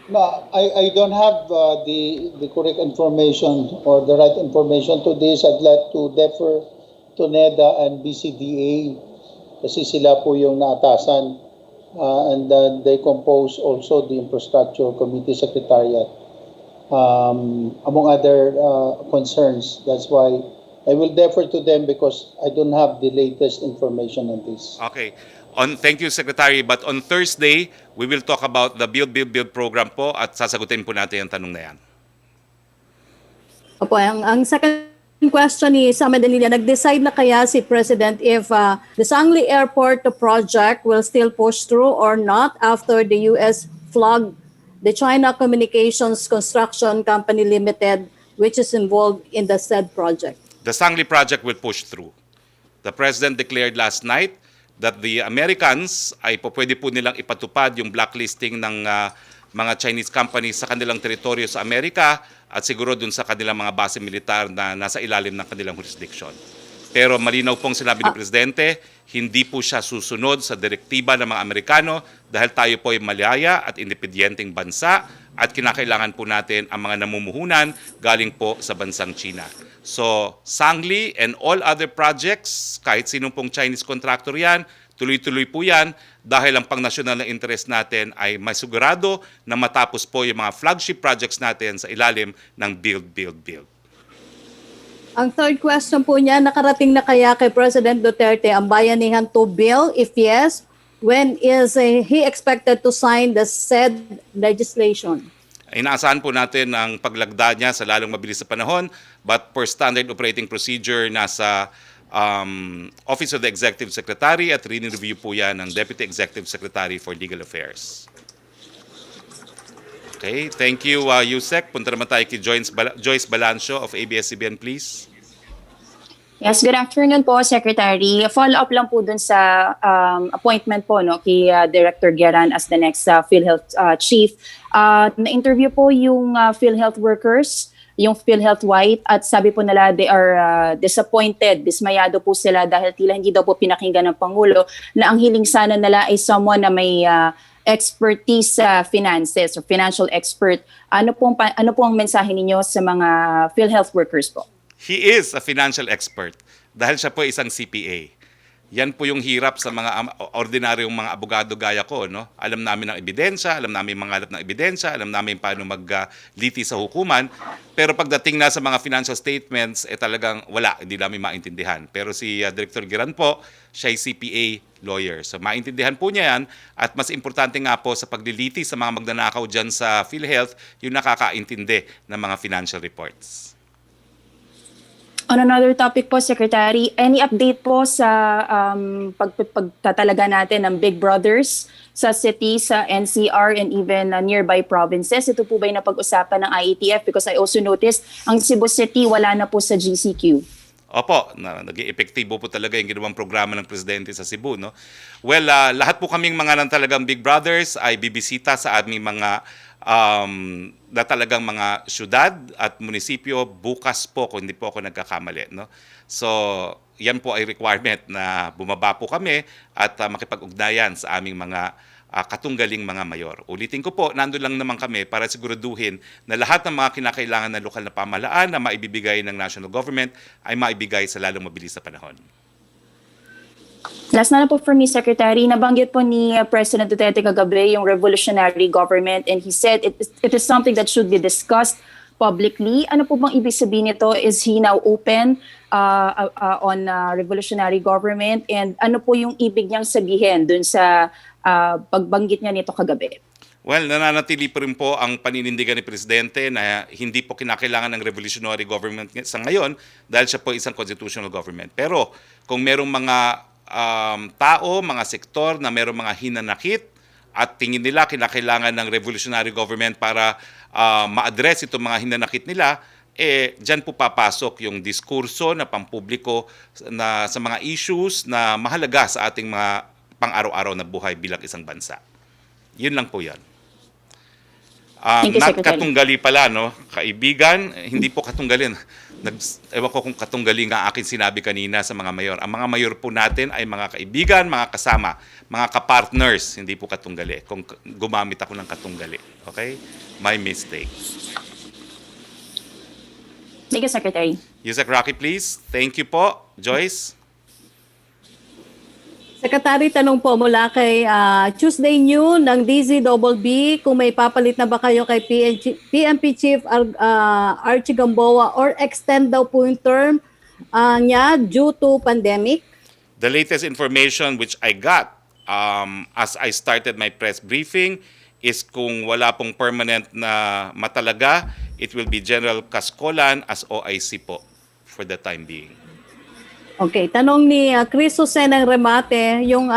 I don't have the correct information or the right information to this. I'd like to defer to NEDA and BCDA kasi sila po yung naatasan and they compose also the Infrastructure Committee Secretariat. among other concerns. That's why I will defer to them because I don't have the latest information on this. Okay. Thank you, Secretary. But on Thursday, we will talk about the Build program po at sasagutin po natin ang tanong na yan. Opo, ang second question ni Sa Madalila, nag-decide na kaya si President if the Sangli Airport project will still push through or not after the U.S. flogged the China Communications Construction Company Limited, which is involved in the said project? The Sangli project will push through. The President declared last night that the Americans ay pwede po nilang ipatupad yung blacklisting ng mga Chinese companies sa kanilang teritoryo sa Amerika at siguro dun sa kanilang mga base militar na nasa ilalim ng kanilang jurisdiction. Pero malinaw pong sinabi ni Presidente, hindi po siya susunod sa direktiba ng mga Amerikano dahil tayo po ay malaya at independyenteng bansa at kinakailangan po natin ang mga namumuhunan galing po sa bansang China. So, Sangli and all other projects, kahit sinong pong Chinese contractor yan, tuloy-tuloy po yan dahil ang pang-nasyonal na interest natin ay masigurado na matapos po yung mga flagship projects natin sa ilalim ng build. Ang third question po niya, nakarating na kaya kay President Duterte ang Bayanihan 2 bill? If yes, when is he expected to sign the said legislation? Inaasahan po natin ang paglagda niya sa lalong mabilis na panahon, but per standard operating procedure, nasa Office of the Executive Secretary at rin-review po yan ng Deputy Executive Secretary for Legal Affairs. Okay, thank you, Yusek. Punta naman tayo kay Joyce Balancio of ABS-CBN, please. Yes, good afternoon po, Secretary. Follow-up lang po dun sa appointment po kay Director Geran as the next PhilHealth Chief. Na-interview po yung PhilHealth workers, yung PhilHealth White, at sabi po nila they are disappointed, dismayado po sila dahil tila hindi daw po pinakinggan ng Pangulo na ang hiling sana nila ay someone na may expertise sa finances or financial expert. Ano po ang mensahe ninyo sa mga PhilHealth workers po? He is a financial expert dahil siya po ay isang CPA. Yan po yung hirap sa mga ordinaryong mga abogado gaya ko. No? Alam namin ang ebidensya, alam namin mangalap ng ebidensya, alam namin paano magliti sa hukuman. Pero pagdating na sa mga financial statements, talagang wala, hindi namin maintindihan. Pero si Director Giran po, siya ay CPA lawyer. So maintindihan po niya yan. At mas importante nga po sa pagliliti sa mga magnanakaw dyan sa PhilHealth, yung nakakaintindi ng mga financial reports. On another topic po, Secretary, any update po sa pagtatalaga natin ng Big Brothers sa city, sa NCR, and even nearby provinces? Ito po ba yung napag-usapan ng IATF? Because I also noticed ang Cebu City wala na po sa GCQ. Opo, naging epektibo po talaga yung ginawang programa ng Presidente sa Cebu. No? Well, lahat po kaming mga ng talagang Big Brothers ay bibisita sa aming mga na talagang mga syudad at munisipyo bukas po kung hindi po ako nagkakamali. No? So, yan po ay requirement na bumaba po kami at makipag-ugnayan sa aming mga katunggaling mga mayor. Ulitin ko po, nandun lang naman kami para siguraduhin na lahat ng mga kinakailangan ng lokal na pamahalaan na maibibigay ng national government ay maibigay sa lalong mabilis na panahon. Last na po for me, Secretary, nabanggit po ni President Duterte kagabi yung revolutionary government, and he said it is something that should be discussed publicly. Ano po bang ibig sabihin nito? Is he now open on revolutionary government? And ano po yung ibig niyang sabihin dun sa pagbanggit niya nito kagabi? Well, nananatili pa rin po ang paninindigan ni Presidente na hindi po kinakailangan ng revolutionary government sa ngayon dahil siya po isang constitutional government. Pero kung merong mga tao, mga sektor na merong mga hinanakit at tingin nila kinakailangan ng revolutionary government para ma-address itong mga hinanakit nila, dyan po papasok yung diskurso na pampubliko na sa mga issues na mahalaga sa ating mga pang-araw-araw na buhay bilang isang bansa. Yun lang po yan. Thank you, Secretary. Katunggali pala, no? Kaibigan, hindi po katunggalin. Ewan ko kung katunggali nga akin sinabi kanina sa mga mayor. Ang mga mayor po natin ay mga kaibigan, mga kasama, mga kapartners, hindi po katunggali. Kung gumamit ako ng katunggali. Okay? My mistake. Thank you, Secretary. Yusek Rocky, please. Thank you po. Joyce? Secretary, tanong po mula kay Tuesday New ng DZBB kung may papalit na ba kayo kay PNP Chief Archie Gamboa or extend daw po yung term niya due to pandemic? The latest information which I got as I started my press briefing is kung wala pong permanent na matalaga, it will be General Cascolan as OIC po for the time being. Okay, tanong ni Chris Jose ng Remate, yung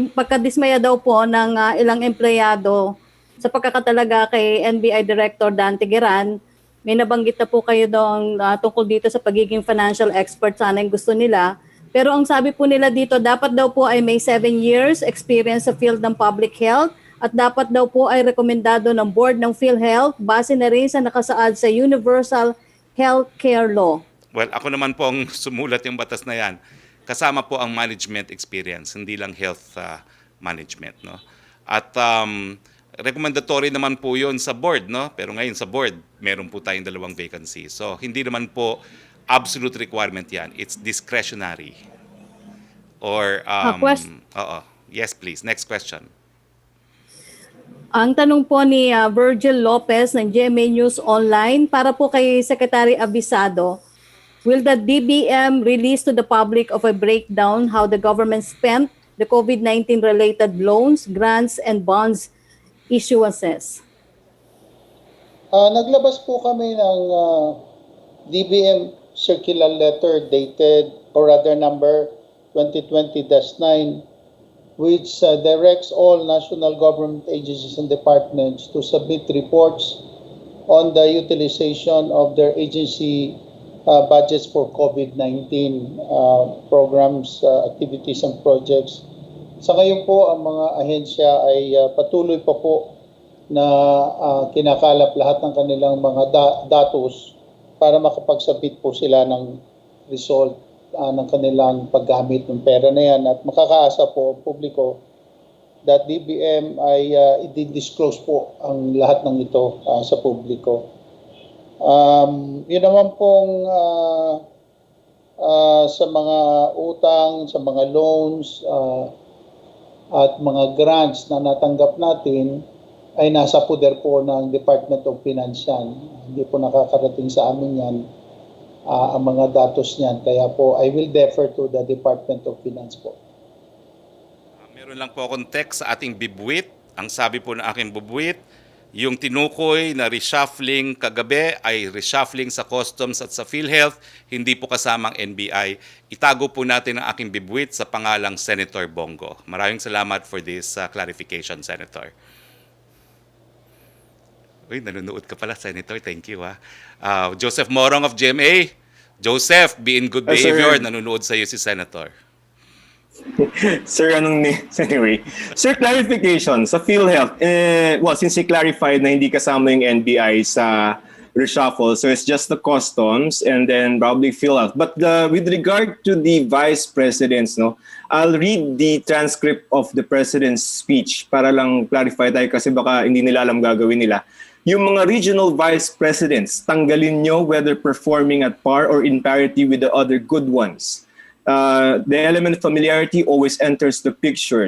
pagkadismaya daw po ng ilang empleyado sa pagkakatalaga kay NBI Director Dan Tigueran, may nabanggit na po kayo doon tungkol dito sa pagiging financial expert, sana yung gusto nila. Pero ang sabi po nila dito, dapat daw po ay may 7 years experience sa field ng public health at dapat daw po ay rekomendado ng board ng PhilHealth base na rin sa nakasaad sa Universal Healthcare Law. Well, ako naman po ang sumulat yung batas na yan. Kasama po ang management experience, hindi lang health management, no? At recommendatory naman po 'yon sa board, no? Pero ngayon sa board, meron po tayong 2 vacancy. So, hindi naman po absolute requirement 'yan. It's discretionary. Or oo. Yes, please. Next question. Ang tanong po ni Virgil Lopez ng GMA News Online para po kay Secretary Abisado, will the DBM release to the public of a breakdown how the government spent the COVID-19 related loans, grants, and bonds issuances? Naglabas po kami ng DBM circular letter dated, or rather number 2020-9, which directs all national government agencies and departments to submit reports on the utilization of their agency budgets for COVID-19 programs, activities, and projects. Sa ngayon po, ang mga ahensya ay patuloy pa po na kinakalap lahat ng kanilang mga datos para makapagsabit po sila ng result ng kanilang paggamit ng pera na yan. At makakaasa po ang publiko that DBM ay i-disclose po ang lahat ng ito sa publiko. Yun naman pong sa mga utang, sa mga loans at mga grants na natanggap natin ay nasa poder po ng Department of Finance yan. Hindi po nakakarating sa amin yan ang mga datos niyan. Kaya po I will defer to the Department of Finance po. Meron lang po akong text sa ating bibwit. Ang sabi po ng aking bibwit, yung tinukoy na reshuffling kagabi ay reshuffling sa Customs at sa PhilHealth, hindi po kasamang NBI. Itago po natin ang aking bibwit sa pangalang Senator Bongo. Maraming salamat for this clarification, Senator. Uy, nanonood ka pala, Senator. Thank you. Joseph Morong of GMA. Joseph, be in good behavior. Nanonood sa iyo si Senator. Sir, anyway. Sir, clarification sa PhilHealth. Well, since he clarified na hindi kasama yung NBI sa reshuffle, so it's just the customs and then probably PhilHealth. But with regard to the vice presidents, no, I'll read the transcript of the president's speech para lang clarify tayo kasi baka hindi nila alam gagawin nila. Yung mga regional vice presidents, tanggalin nyo whether performing at par or in parity with the other good ones. The element of familiarity always enters the picture.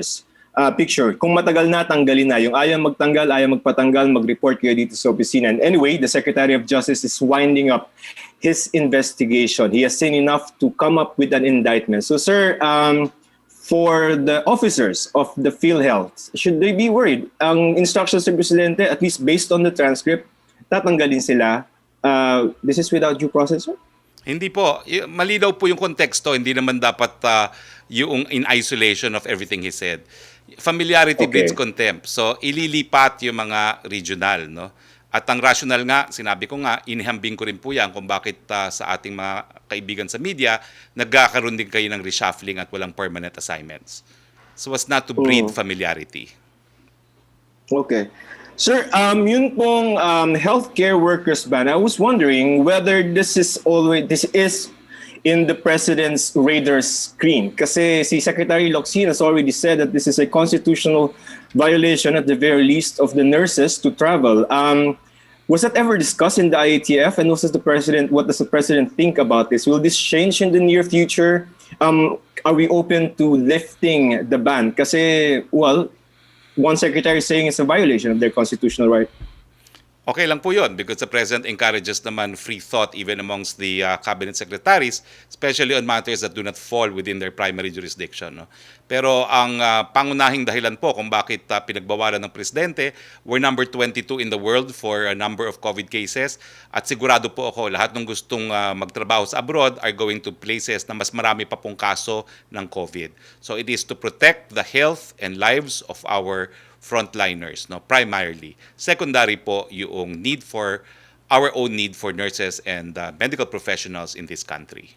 Kung matagal na, tanggalin na. Yung ayaw magtanggal, ayaw magpatanggal, mag-report kayo dito sa opisina. And anyway, the Secretary of Justice is winding up his investigation. He has seen enough to come up with an indictment. So, sir, for the officers of the PhilHealth, should they be worried? Ang instructions ng Presidente, at least based on the transcript, tatanggalin sila. This is without due process, sir? Hindi po. Malinaw po yung konteksto. Hindi naman dapat yung in isolation of everything he said. Familiarity breeds contempt. So, ililipat yung mga regional, no? At ang rational nga, sinabi ko nga, inihambing ko rin po yan kung bakit sa ating mga kaibigan sa media, nagkakaroon din kayo ng reshuffling at walang permanent assignments. So, as not to breed familiarity. Okay. Sir, yun pong healthcare workers ban, I was wondering whether this is in the President's radar screen. Kasi si Secretary Locsin has already said that this is a constitutional violation at the very least of the nurses to travel. Was that ever discussed in the IATF? And what does the President think about this? Will this change in the near future? are we open to lifting the ban? Kasi, well, one secretary is saying it's a violation of their constitutional right. Okay lang po yun because the President encourages naman free thought even amongst the cabinet secretaries, especially on matters that do not fall within their primary jurisdiction. No? Pero ang pangunahing dahilan po kung bakit pinagbawalan ng Presidente, we're number 22 in the world for a number of COVID cases at sigurado po ako lahat ng gustong magtrabaho sa abroad are going to places na mas marami pa pong kaso ng COVID. So it is to protect the health and lives of our frontliners, no, primarily. Secondary po yung need for our own need for nurses and medical professionals in this country.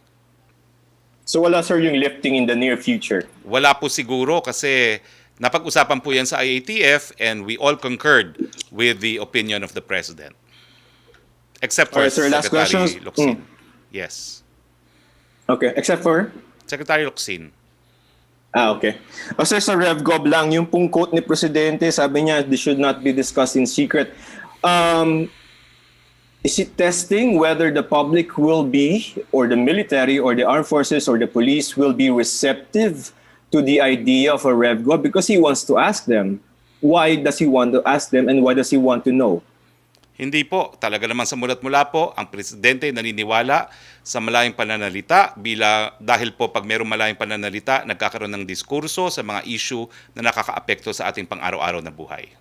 So wala sir yung lifting in the near future? Wala po siguro kasi napag-usapan po yan sa IATF and we all concurred with the opinion of the President. Except for Alright, sir, last Secretary questions? Locsin. Yes. Okay, except for? Secretary Locsin. Okay. Sir, sa RevGov lang, yung pong quote ni Presidente, sabi niya, this should not be discussed in secret. Is it testing whether the public will be, or the military, or the armed forces, or the police will be receptive to the idea of a RevGov? Because he wants to ask them. Why does he want to ask them and why does he want to know? Hindi po. Talaga naman sa mulat mula po, ang Presidente naniniwala sa malayang pananalita dahil po pag mayroong malayang pananalita, nagkakaroon ng diskurso sa mga issue na nakakaapekto sa ating pang-araw-araw na buhay.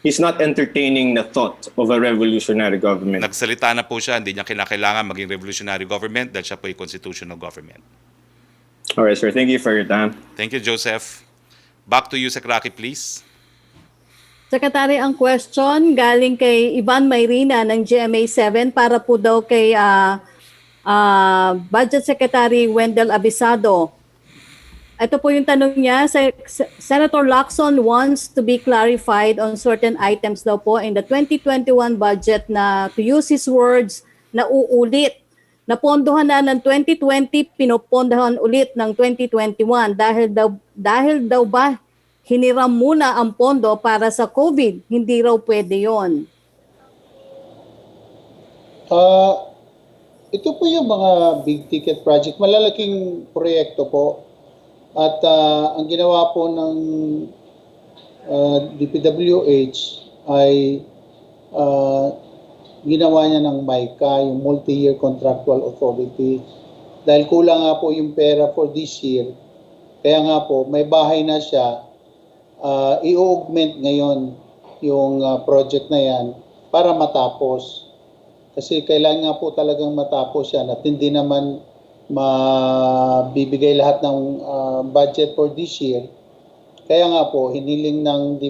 He's not entertaining the thought of a revolutionary government. Nagsalita na po siya, hindi niya kinakailangan maging revolutionary government dahil siya po ay constitutional government. Alright, sir. Thank you for your time. Thank you, Joseph. Back to you, Secretary, please. Secretary, ang question galing kay Ivan Mayrina ng GMA7 para po daw kay Budget Secretary Wendell Abisado. Ito po yung tanong niya. Senator Lacson wants to be clarified on certain items daw po in the 2021 budget na, to use his words, na uulit. Napondohan na ng 2020, pinopondohan ulit ng 2021 dahil daw ba hiniram muna ang pondo para sa COVID. Hindi raw pwede yon. Ito po yung mga big ticket project, malalaking proyekto po. At ang ginawa po ng DPWH ay ginawa niya ng MICA, yung Multi-Year Contractual Authority. Dahil kulang nga po yung pera for this year, kaya nga po may bahay na siya, i-augment ngayon yung project na yan para matapos. Kasi kailangan nga po talagang matapos yan at hindi naman mabibigay lahat ng budget for this year. Kaya nga po, hiniling ng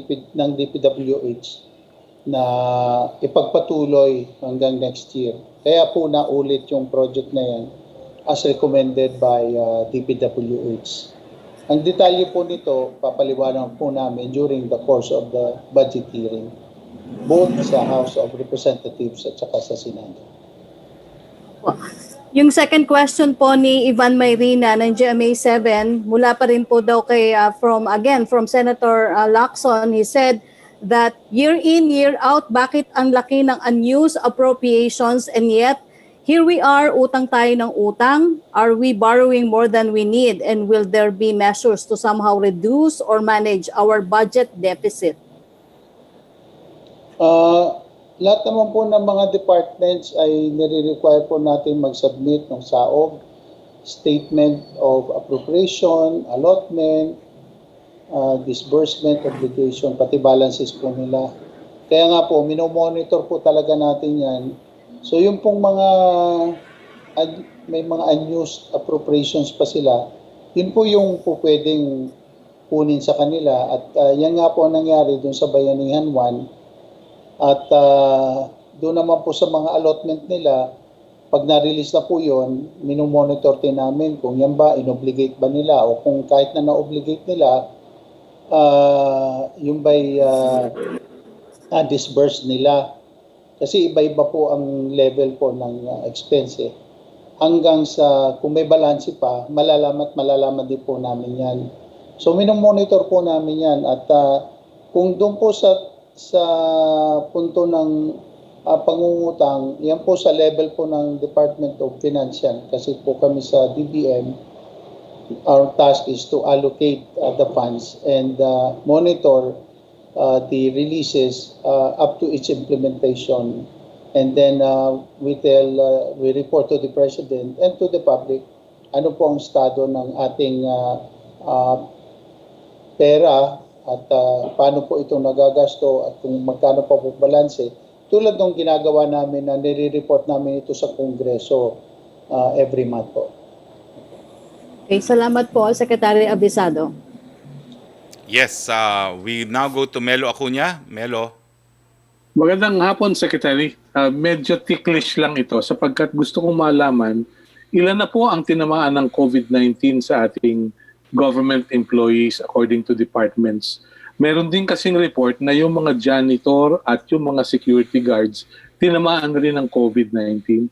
DPWH na ipagpatuloy hanggang next year. Kaya po naulit yung project na yan as recommended by DPWH. Ang detalye po nito, papaliwanag po namin during the course of the budget hearing, both sa House of Representatives at saka sa Senado. Yung second question po ni Ivan Mayrina ng GMA7, mula pa rin po daw kay, from Senator Lacson, he said that year in, year out, bakit ang laki ng unused appropriations and yet here we are, utang tayo ng utang. Are we borrowing more than we need? And will there be measures to somehow reduce or manage our budget deficit? Lahat naman po ng mga departments ay nire-require po natin mag-submit ng SAOB, Statement of Appropriation, Allotment, Disbursement, Obligation, pati balances po nila. Kaya nga po, minomonitor po talaga natin yan. So yung pong may mga unused appropriations pa sila, yun po yung po pwedeng kunin sa kanila. At yan nga po ang nangyari dun sa Bayanihan 1. At doon naman po sa mga allotment nila, pag na-release na po yun, minomonitor din namin kung yan ba, inobligate ba nila o kung kahit na na-obligate nila, yung ba'y disburse nila. Kasi iba-iba po ang level po ng expense. Hanggang sa, kung may balanse pa, malalaman din po namin yan. So, minomonitor po namin yan. At kung doon po sa punto ng pangungutang, yan po sa level po ng Department of Finance yan. Kasi po kami sa DBM, our task is to allocate the funds and monitor the releases up to its implementation. And then we report to the President and to the public ano po ang estado ng ating pera at paano po ito nagagasto at kung magkano pa po balanse. Tulad ng ginagawa namin na nire-report namin ito sa Kongreso every month po. Okay, salamat po, Secretary Abisado. Yes, we now go to Melo Acuña. Melo. Magandang hapon, Secretary. Medyo ticklish lang ito sapagkat gusto kong malaman ilan na po ang tinamaan ng COVID-19 sa ating government employees according to departments. Meron din kasing report na yung mga janitor at yung mga security guards tinamaan rin ng COVID-19.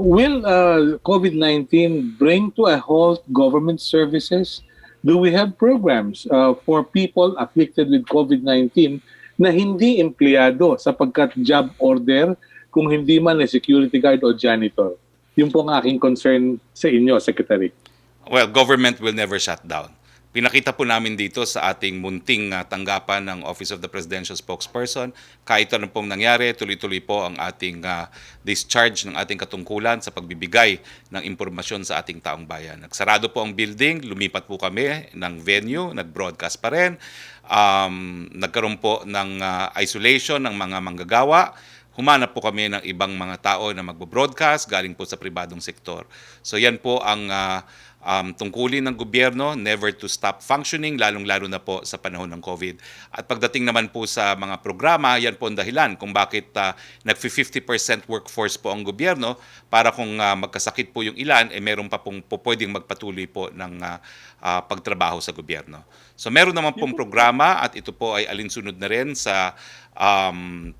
Will COVID-19 bring to a halt government services? Do we have programs for people afflicted with COVID-19 na hindi empleyado sapagkat job order kung hindi man ay security guard o janitor? Yun po ang aking concern sa inyo, Secretary. Well, government will never shut down. Pinakita po namin dito sa ating munting tanggapan ng Office of the Presidential Spokesperson. Kahit ano pong nangyari, tuloy-tuloy po ang ating discharge ng ating katungkulan sa pagbibigay ng impormasyon sa ating taong bayan. Nagsarado po ang building, lumipat po kami ng venue, nag-broadcast pa rin. Nagkaroon po ng isolation ng mga manggagawa. Humanap po kami ng ibang mga tao na magbo-broadcast galing po sa pribadong sektor. So yan po ang tungkulin ng gobyerno, never to stop functioning, lalong-lalo na po sa panahon ng COVID. At pagdating naman po sa mga programa, yan po ang dahilan kung bakit nag-50% workforce po ang gobyerno para kung magkasakit po yung ilan, meron pa pong pwedeng magpatuloy po ng pagtrabaho sa gobyerno. So meron naman pong programa at ito po ay alinsunod na rin sa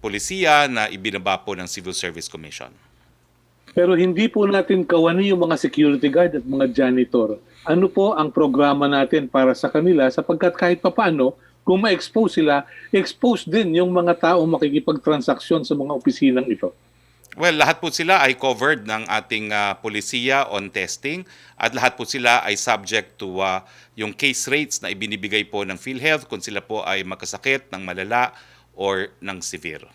polisiya na ibinaba po ng Civil Service Commission. Pero hindi po natin kawani yung mga security guard at mga janitor. Ano po ang programa natin para sa kanila sapagkat kahit papaano, kung ma-expose sila, expose din yung mga tao makikipagtransaksyon sa mga opisinang ito. Well, lahat po sila ay covered ng ating polisiya on testing at lahat po sila ay subject to yung case rates na ibinibigay po ng PhilHealth kung sila po ay magkasakit ng malala or ng severe.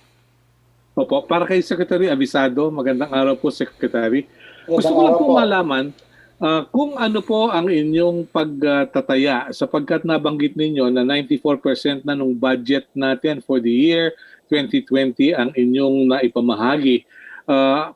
Opo, para kay Secretary Abisado, magandang araw po, Secretary. Gusto ko lang po malaman kung ano po ang inyong pagtataya sapagkat nabanggit ninyo na 94% na nung budget natin for the year 2020 ang inyong naipamahagi.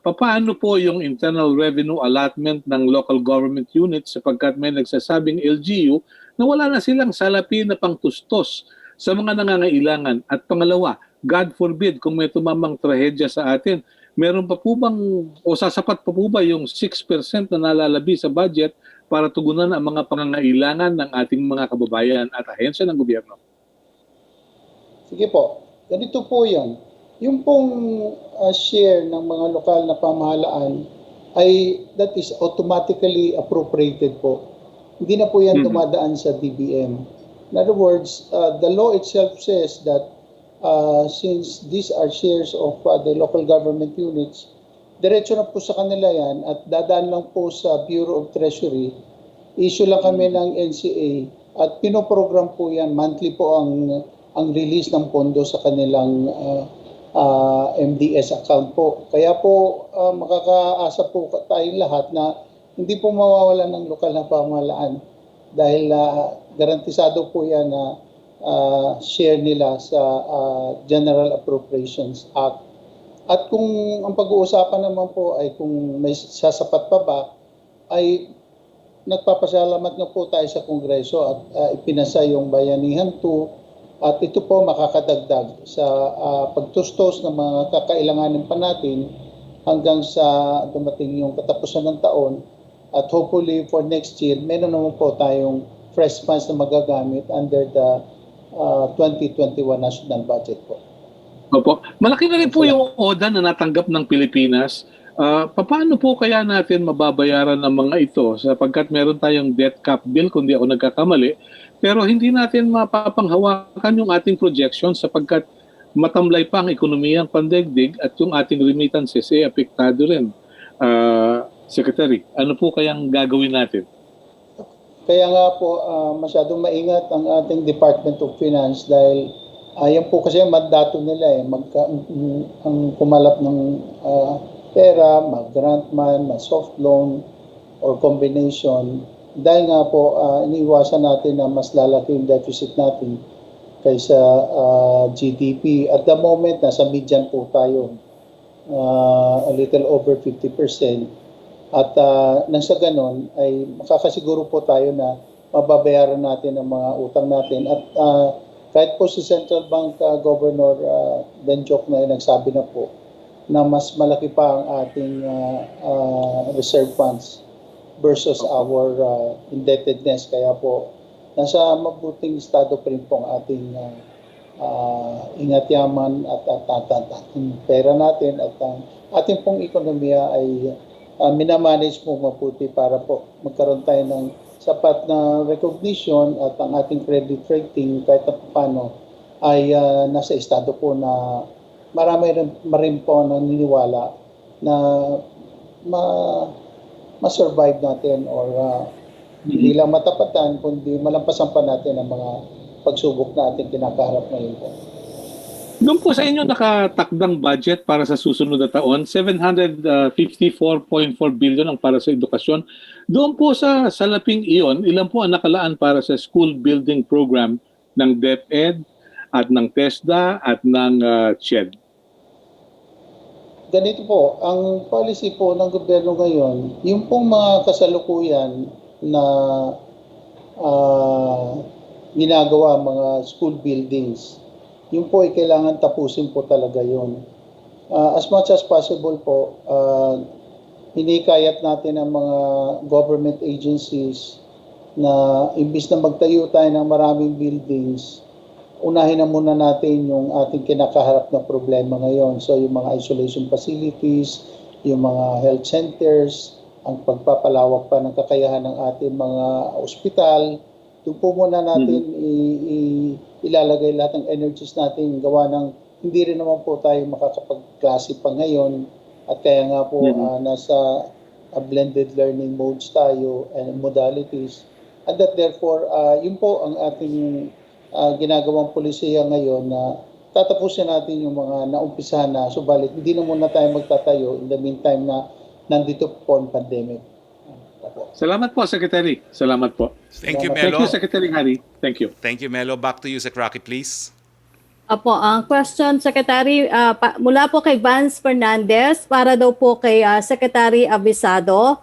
Paano po yung internal revenue allotment ng local government units sapagkat may nagsasabing LGU na wala na silang salapi na pangtustos sa mga nangangailangan. At pangalawa, God forbid kung may tumamang trahedya sa atin, meron pa po bang o sasapat pa po ba yung 6% na nalalabi sa budget para tugunan ang mga pangangailangan ng ating mga kababayan at ahensya ng gobyerno? Sige po, ganito po yan. Yung pong share ng mga lokal na pamahalaan ay that is automatically appropriated po. Hindi na po yan dumadaan sa DBM. In other words, the law itself says that since these are shares of the local government units, diretso na po sa kanila yan at dadaan lang po sa Bureau of Treasury. Issue lang kami ng NCA at pinoprogram po yan. Monthly po ang release ng pondo sa kanilang MDS account po. Kaya po makakaasa po tayong lahat na hindi po mawawala ng lokal na pamahalaan dahil garantisado po yan na share nila sa General Appropriations Act. At kung ang pag-uusapan naman po ay kung may sasapat pa ba, ay nagpapasalamat na po tayo sa Kongreso at ipinasa yung Bayanihan 2 at ito po makakadagdag sa pagtustos ng mga kakailanganin pa natin hanggang sa dumating yung katapusan ng taon at hopefully for next year, meron naman po tayong fresh funds na magagamit under the 2021 national budget po. Opo. Malaki na rin po yung ODA na natanggap ng Pilipinas. Paano po kaya natin mababayaran ng mga ito sapagkat meron tayong debt cap bill kung di ako nagkakamali pero hindi natin mapapanghawakan yung ating projection sapagkat matamlay pa ang ekonomiyang pandaigdig at yung ating remittances ay apektado rin. Secretary, ano po kayang gagawin natin? Kaya nga po, masyadong maingat ang ating Department of Finance dahil yan po kasi ang mandato nila ang kumalap ng pera, mag-grant man, mag-soft loan, or combination. Dahil nga po, iniiwasan natin na mas lalaki yung deficit natin kaysa GDP. At the moment, nasa median po tayo, a little over 50%. At nang sa ganon, ay makakasiguro po tayo na mababayaran natin ang mga utang natin. At kahit po si Central Bank Governor Benjok na nagsabi na po na mas malaki pa ang ating reserve funds versus our indebtedness. Kaya po, nasa mabuting estado pa rin po ang ating ingat yaman at ating pera natin at ang ating pong ekonomiya ay minamanage po mabuti para po magkaroon tayo ng sapat na recognition at ang ating credit rating kahit na paano ay nasa estado po na marami rin po naniniwala na ma-survive natin or hindi lang matapatan kundi malampasan pa natin ang mga pagsubok na ating kinakaharap ngayon po. Doon po sa inyo nakatakdang budget para sa susunod na taon, 754.4 billion ang para sa edukasyon. Doon po sa salaping iyon, ilan po ang nakalaan para sa school building program ng DepEd at ng TESDA at ng CHED? Ganito po, ang policy po ng gobyerno ngayon, yung pong mga kasalukuyan na ginagawa mga school buildings, yung po ay kailangan tapusin po talaga yun. As much as possible po, hinikayat natin ang mga government agencies na imbis na magtayo tayo ng maraming buildings, unahin na muna natin yung ating kinakaharap na problema ngayon. So yung mga isolation facilities, yung mga health centers, ang pagpapalawak pa ng kakayahan ng ating mga ospital, doon po muna natin ilalagay lahat ng energies natin gawa ng hindi rin naman po tayo makakapagklase pa ngayon at kaya nga po nasa blended learning modes tayo and modalities and that therefore yun po ang ating ginagawang polisiya ngayon na tatapusin natin yung mga naumpisahan na subalit hindi na muna tayo magtatayo in the meantime na nandito po ang pandemic. Salamat po, Secretary. Salamat po. Thank you, Thank Melo. you, Secretary Harry. Thank you. Thank you, Melo. Back to you, Sec. Rocky, please. Apo, ang question, Secretary, mula po kay Vance Fernandez para daw po kay Secretary Abisado.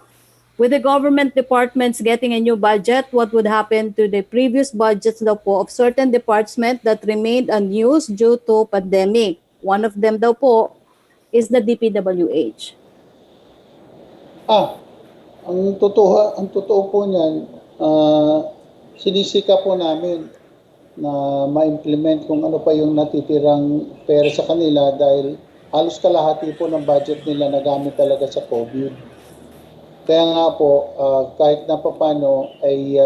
With the government departments getting a new budget, what would happen to the previous budgets daw po of certain departments that remained unused due to pandemic? One of them daw po is the DPWH. Ang totoo po niyan, sinisika po namin na ma-implement kung ano pa yung natitirang pera sa kanila dahil halos kalahati po ng budget nila nagamit talaga sa COVID. Kaya nga po, kahit na papano ay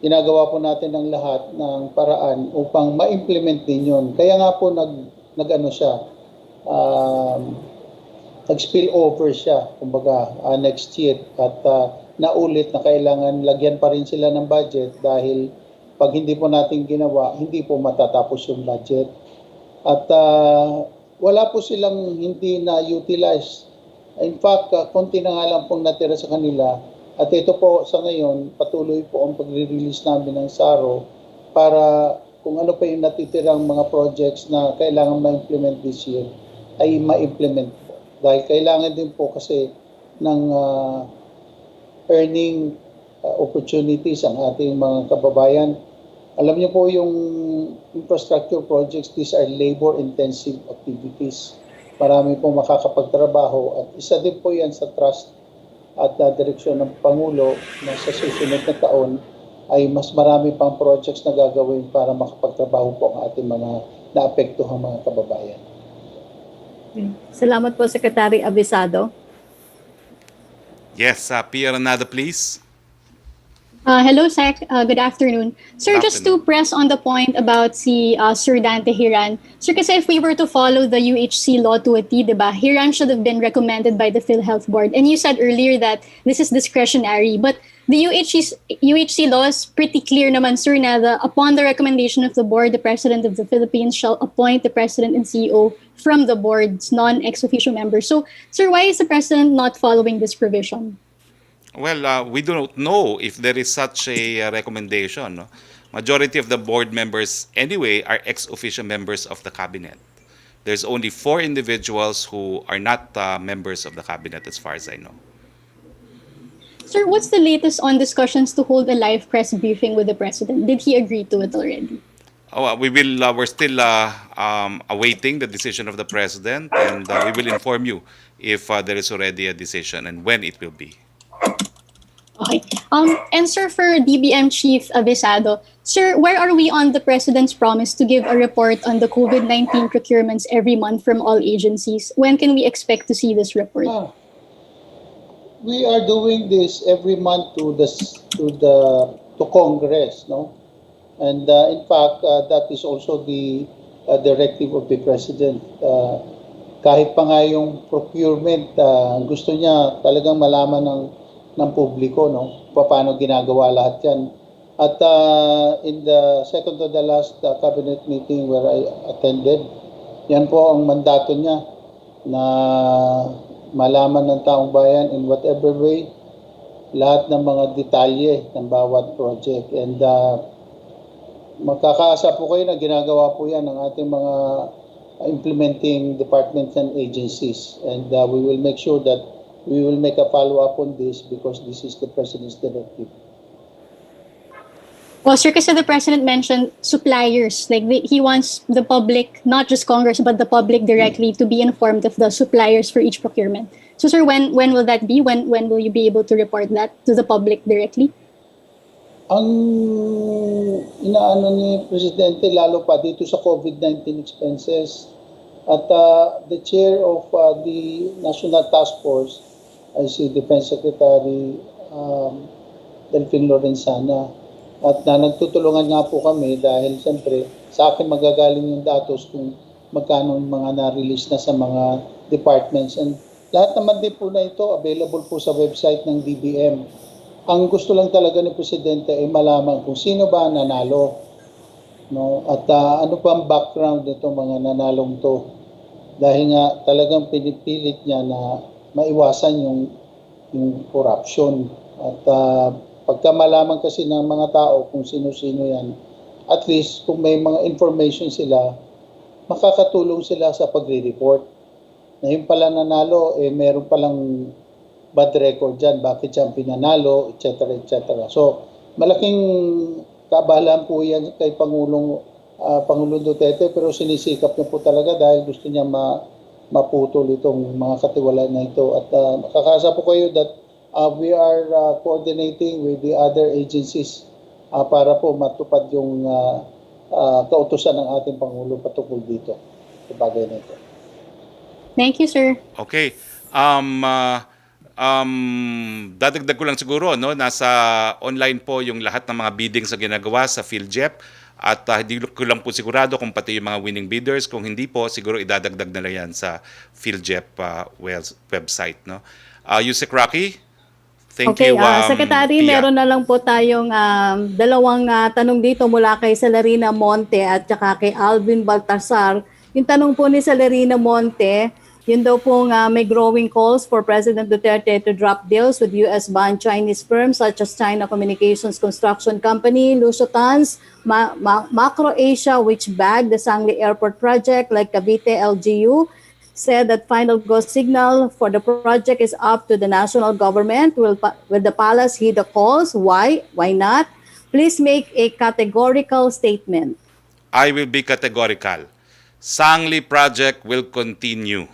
ginagawa po natin ang lahat ng paraan upang ma-implement din yun. Kaya nga po nag-ano siya, nag-spill over siya, kumbaga, next year. At naulit na kailangan lagyan pa rin sila ng budget dahil pag hindi po natin ginawa, hindi po matatapos yung budget. At wala po silang hindi na-utilize. In fact, konti na nga lang pong natira sa kanila. At ito po sa ngayon, patuloy po ang pagre-release namin ng SARO para kung ano pa yung natitirang mga projects na kailangan ma-implement this year, ay ma-implement po. Dahil kailangan din po kasi ng earning opportunities ang ating mga kababayan. Alam niyo po yung infrastructure projects, these are labor-intensive activities. Marami pong makakapagtrabaho at isa din po yan sa trust at direksyon ng Pangulo na sa susunod na taon ay mas marami pang projects na gagawin para makapagtrabaho po ang ating mga naapektuhang mga kababayan. Salamat po, Secretary Abisado. Yes, Pierre Renada, please. Hello, Sec. Good afternoon. Sir, Good just to afternoon. press on the point about si Sir Dante Hiran. Sir, kasi if we were to follow the UHC law to a T, diba, Hiran should have been recommended by the PhilHealth Board. And you said earlier that this is discretionary. But the UHC law is pretty clear naman, sir, na upon the recommendation of the board, the President of the Philippines shall appoint the President and CEO from the board's non-ex officio members. So, sir, why is the President not following this provision? Well, we do not know if there is such a recommendation. No? Majority of the board members, anyway, are ex officio members of the cabinet. There's only 4 individuals who are not members of the cabinet, as far as I know. Sir, what's the latest on discussions to hold a live press briefing with the President? Did he agree to it already? We will. We're still awaiting the decision of the president, and we will inform you if there is already a decision and when it will be. Okay. And sir, for DBM Chief Avisado, sir, where are we on the President's promise to give a report on the COVID-19 procurements every month from all agencies? When can we expect to see this report? We are doing this every month to Congress, no? And in fact, that is also the directive of the President. Kahit pa nga yung procurement, gusto niya talagang malaman ng publiko, no? Paano ginagawa lahat yan. At in the second to the last cabinet meeting where I attended, yan po ang mandato niya na malaman ng taong bayan in whatever way lahat ng mga detalye ng bawat project. And magkakaasa po kayo na ginagawa po yan ng ating mga implementing departments and agencies. And we will make sure that we will make a follow-up on this because this is the President's directive. Well, sir, kasi the President mentioned suppliers. Like he wants the public, not just Congress, but the public directly to be informed of the suppliers for each procurement. So, sir, when will that be? When will you be able to report that to the public directly? Ang inaano ni Presidente, lalo pa dito sa COVID-19 expenses, at the chair of the National Task Force, I si Defense Secretary Delphine Lorenzana. At nagtutulungan nga po kami dahil siyempre sa akin magagaling yung datos kung magkano mga na-release na sa mga departments. And lahat naman din po na ito available po sa website ng DBM. Ang gusto lang talaga ni Presidente ay malaman kung sino ba nanalo, no? At ano pa ang background nito mga nanalong to. Dahil nga talagang pinipilit niya na maiwasan yung corruption. At pagka malaman kasi ng mga tao kung sino-sino yan, at least kung may mga information sila, makakatulong sila sa pagre-report. Na yung pala nanalo, meron palang bad record dyan, bakit siya pinanalo, etc. etc. So, malaking kaabalahan po yan kay Pangulong Duterte, pero sinisikap niya po talaga dahil gusto niya maputol itong mga katiwala na ito. At makakasa po kayo that we are coordinating with the other agencies para po matupad yung kautusan ng ating Pangulo patungkol dito sa bagay na ito. Thank you, sir. Okay. Dadagdag ko lang siguro, no, nasa online po yung lahat ng mga biddings na ginagawa sa PhilJep. At hindi ko lang po sigurado kung pati yung mga winning bidders. Kung hindi po, siguro idadagdag na lang yan sa PhilJep website. No? Yusek Rocky, thank you. Secretary, Pia. meron na lang po tayong dalawang tanong dito mula kay Celerina Monte at saka kay Alvin Baltasar. Yung tanong po ni Celerina Monte, yun daw pong may growing calls for President Duterte to drop deals with US-bound Chinese firms such as China Communications Construction Company, Lusotans, Macro Asia, which bagged the Sangli Airport project like Cavite LGU, said that final go signal for the project is up to the national government. Will the palace heed the calls? Why? Why not? Please make a categorical statement. I will be categorical. Sangli project will continue.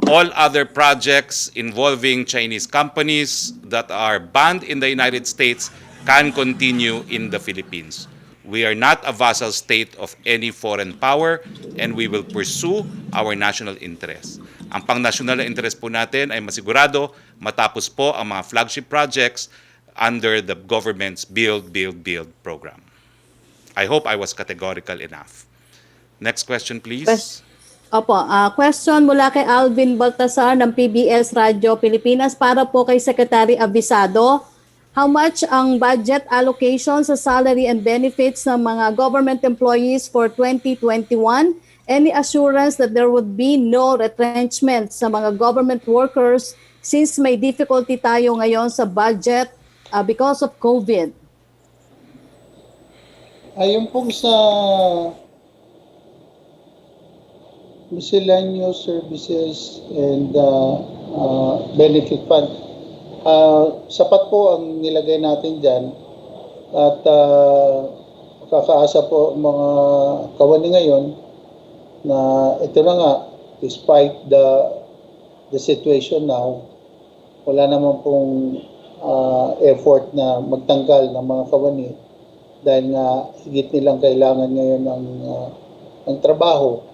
All other projects involving Chinese companies that are banned in the United States can continue in the Philippines. We are not a vassal state of any foreign power and we will pursue our national interest. Ang pang-national interest po natin ay masigurado matapos po ang mga flagship projects under the government's Build, Build, Build program. I hope I was categorical enough. Next question, please. Opo, question mula kay Alvin Baltasar ng PBS Radio Pilipinas para po kay Secretary Abisado. How much ang budget allocation sa salary and benefits ng mga government employees for 2021? Any assurance that there would be no retrenchment sa mga government workers since may difficulty tayo ngayon sa budget because of COVID? Ayun pong sa miscellaneous services and benefit fund. Sapat po ang nilagay natin dyan at kakaasa po mga kawani ngayon na ito na nga, despite the situation now, wala naman pong effort na magtanggal ng mga kawani dahil nga higit nilang kailangan ngayon ng trabaho.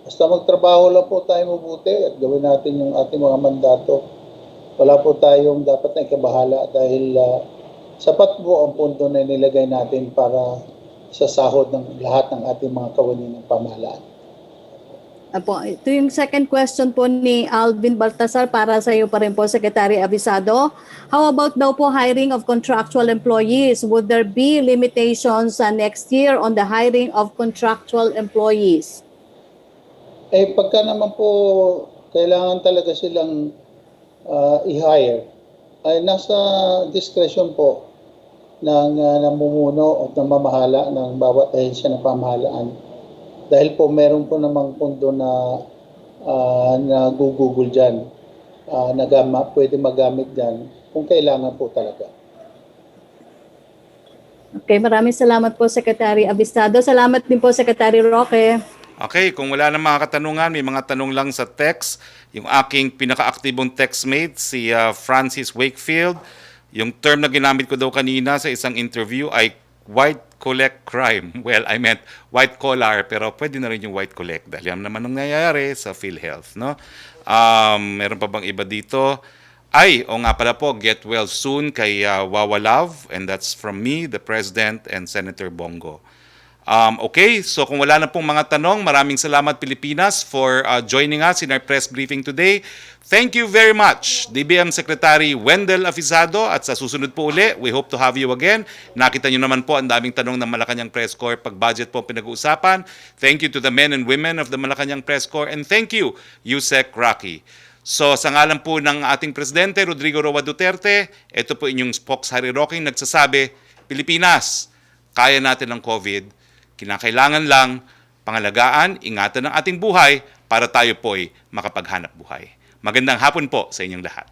Basta magtrabaho lang po tayo mabuti at gawin natin yung ating mga mandato. Wala po tayong dapat na ikabahala dahil sapat po ang punto na nilagay natin para sa sahod ng lahat ng ating mga kawani ng pamahalaan. Apo, ito yung second question po ni Alvin Baltasar para sa iyo pa rin po, Secretary Abisado. How about daw po hiring of contractual employees? Would there be limitations next year on the hiring of contractual employees? Pagka naman po kailangan talaga silang i-hire, ay nasa discretion po ng namumuno at namamahala ng bawat ahensya ng pamahalaan. Dahil po meron po namang pondo na nagugugol dyan, pwede magamit dyan kung kailangan po talaga. Okay, maraming salamat po, Secretary Abisado. Salamat din po, Secretary Roque. Okay, kung wala na mga katanungan, may mga tanong lang sa text. Yung aking pinaka-aktibong textmate, si Francis Wakefield. Yung term na ginamit ko daw kanina sa isang interview ay white collect crime. Well, I meant white collar, pero pwede na rin yung white collect dahil yan naman ang nangyayari sa PhilHealth, no? Meron pa bang iba dito? O nga pala po, get well soon kay Wawa Love, and that's from me, the President, and Senator Bongo. Okay, so kung wala na pong mga tanong, maraming salamat Pilipinas for joining us in our press briefing today. Thank you very much, DBM Secretary Wendell Afisado, at sa susunod po uli, we hope to have you again. Nakita nyo naman po ang daming tanong ng Malacanang Press Corps pag budget po pinag-uusapan. Thank you to the men and women of the Malacanang Press Corps, and thank you, Yusek Rocky. So sa ngalan po ng ating Presidente Rodrigo Roa Duterte, ito po inyong Spokes Harry Rocking nagsasabi, Pilipinas, kaya natin ang COVID. Kinakailangan lang pangalagaan, ingatan ang ating buhay para tayo po'y makapaghanap buhay. Magandang hapon po sa inyong lahat.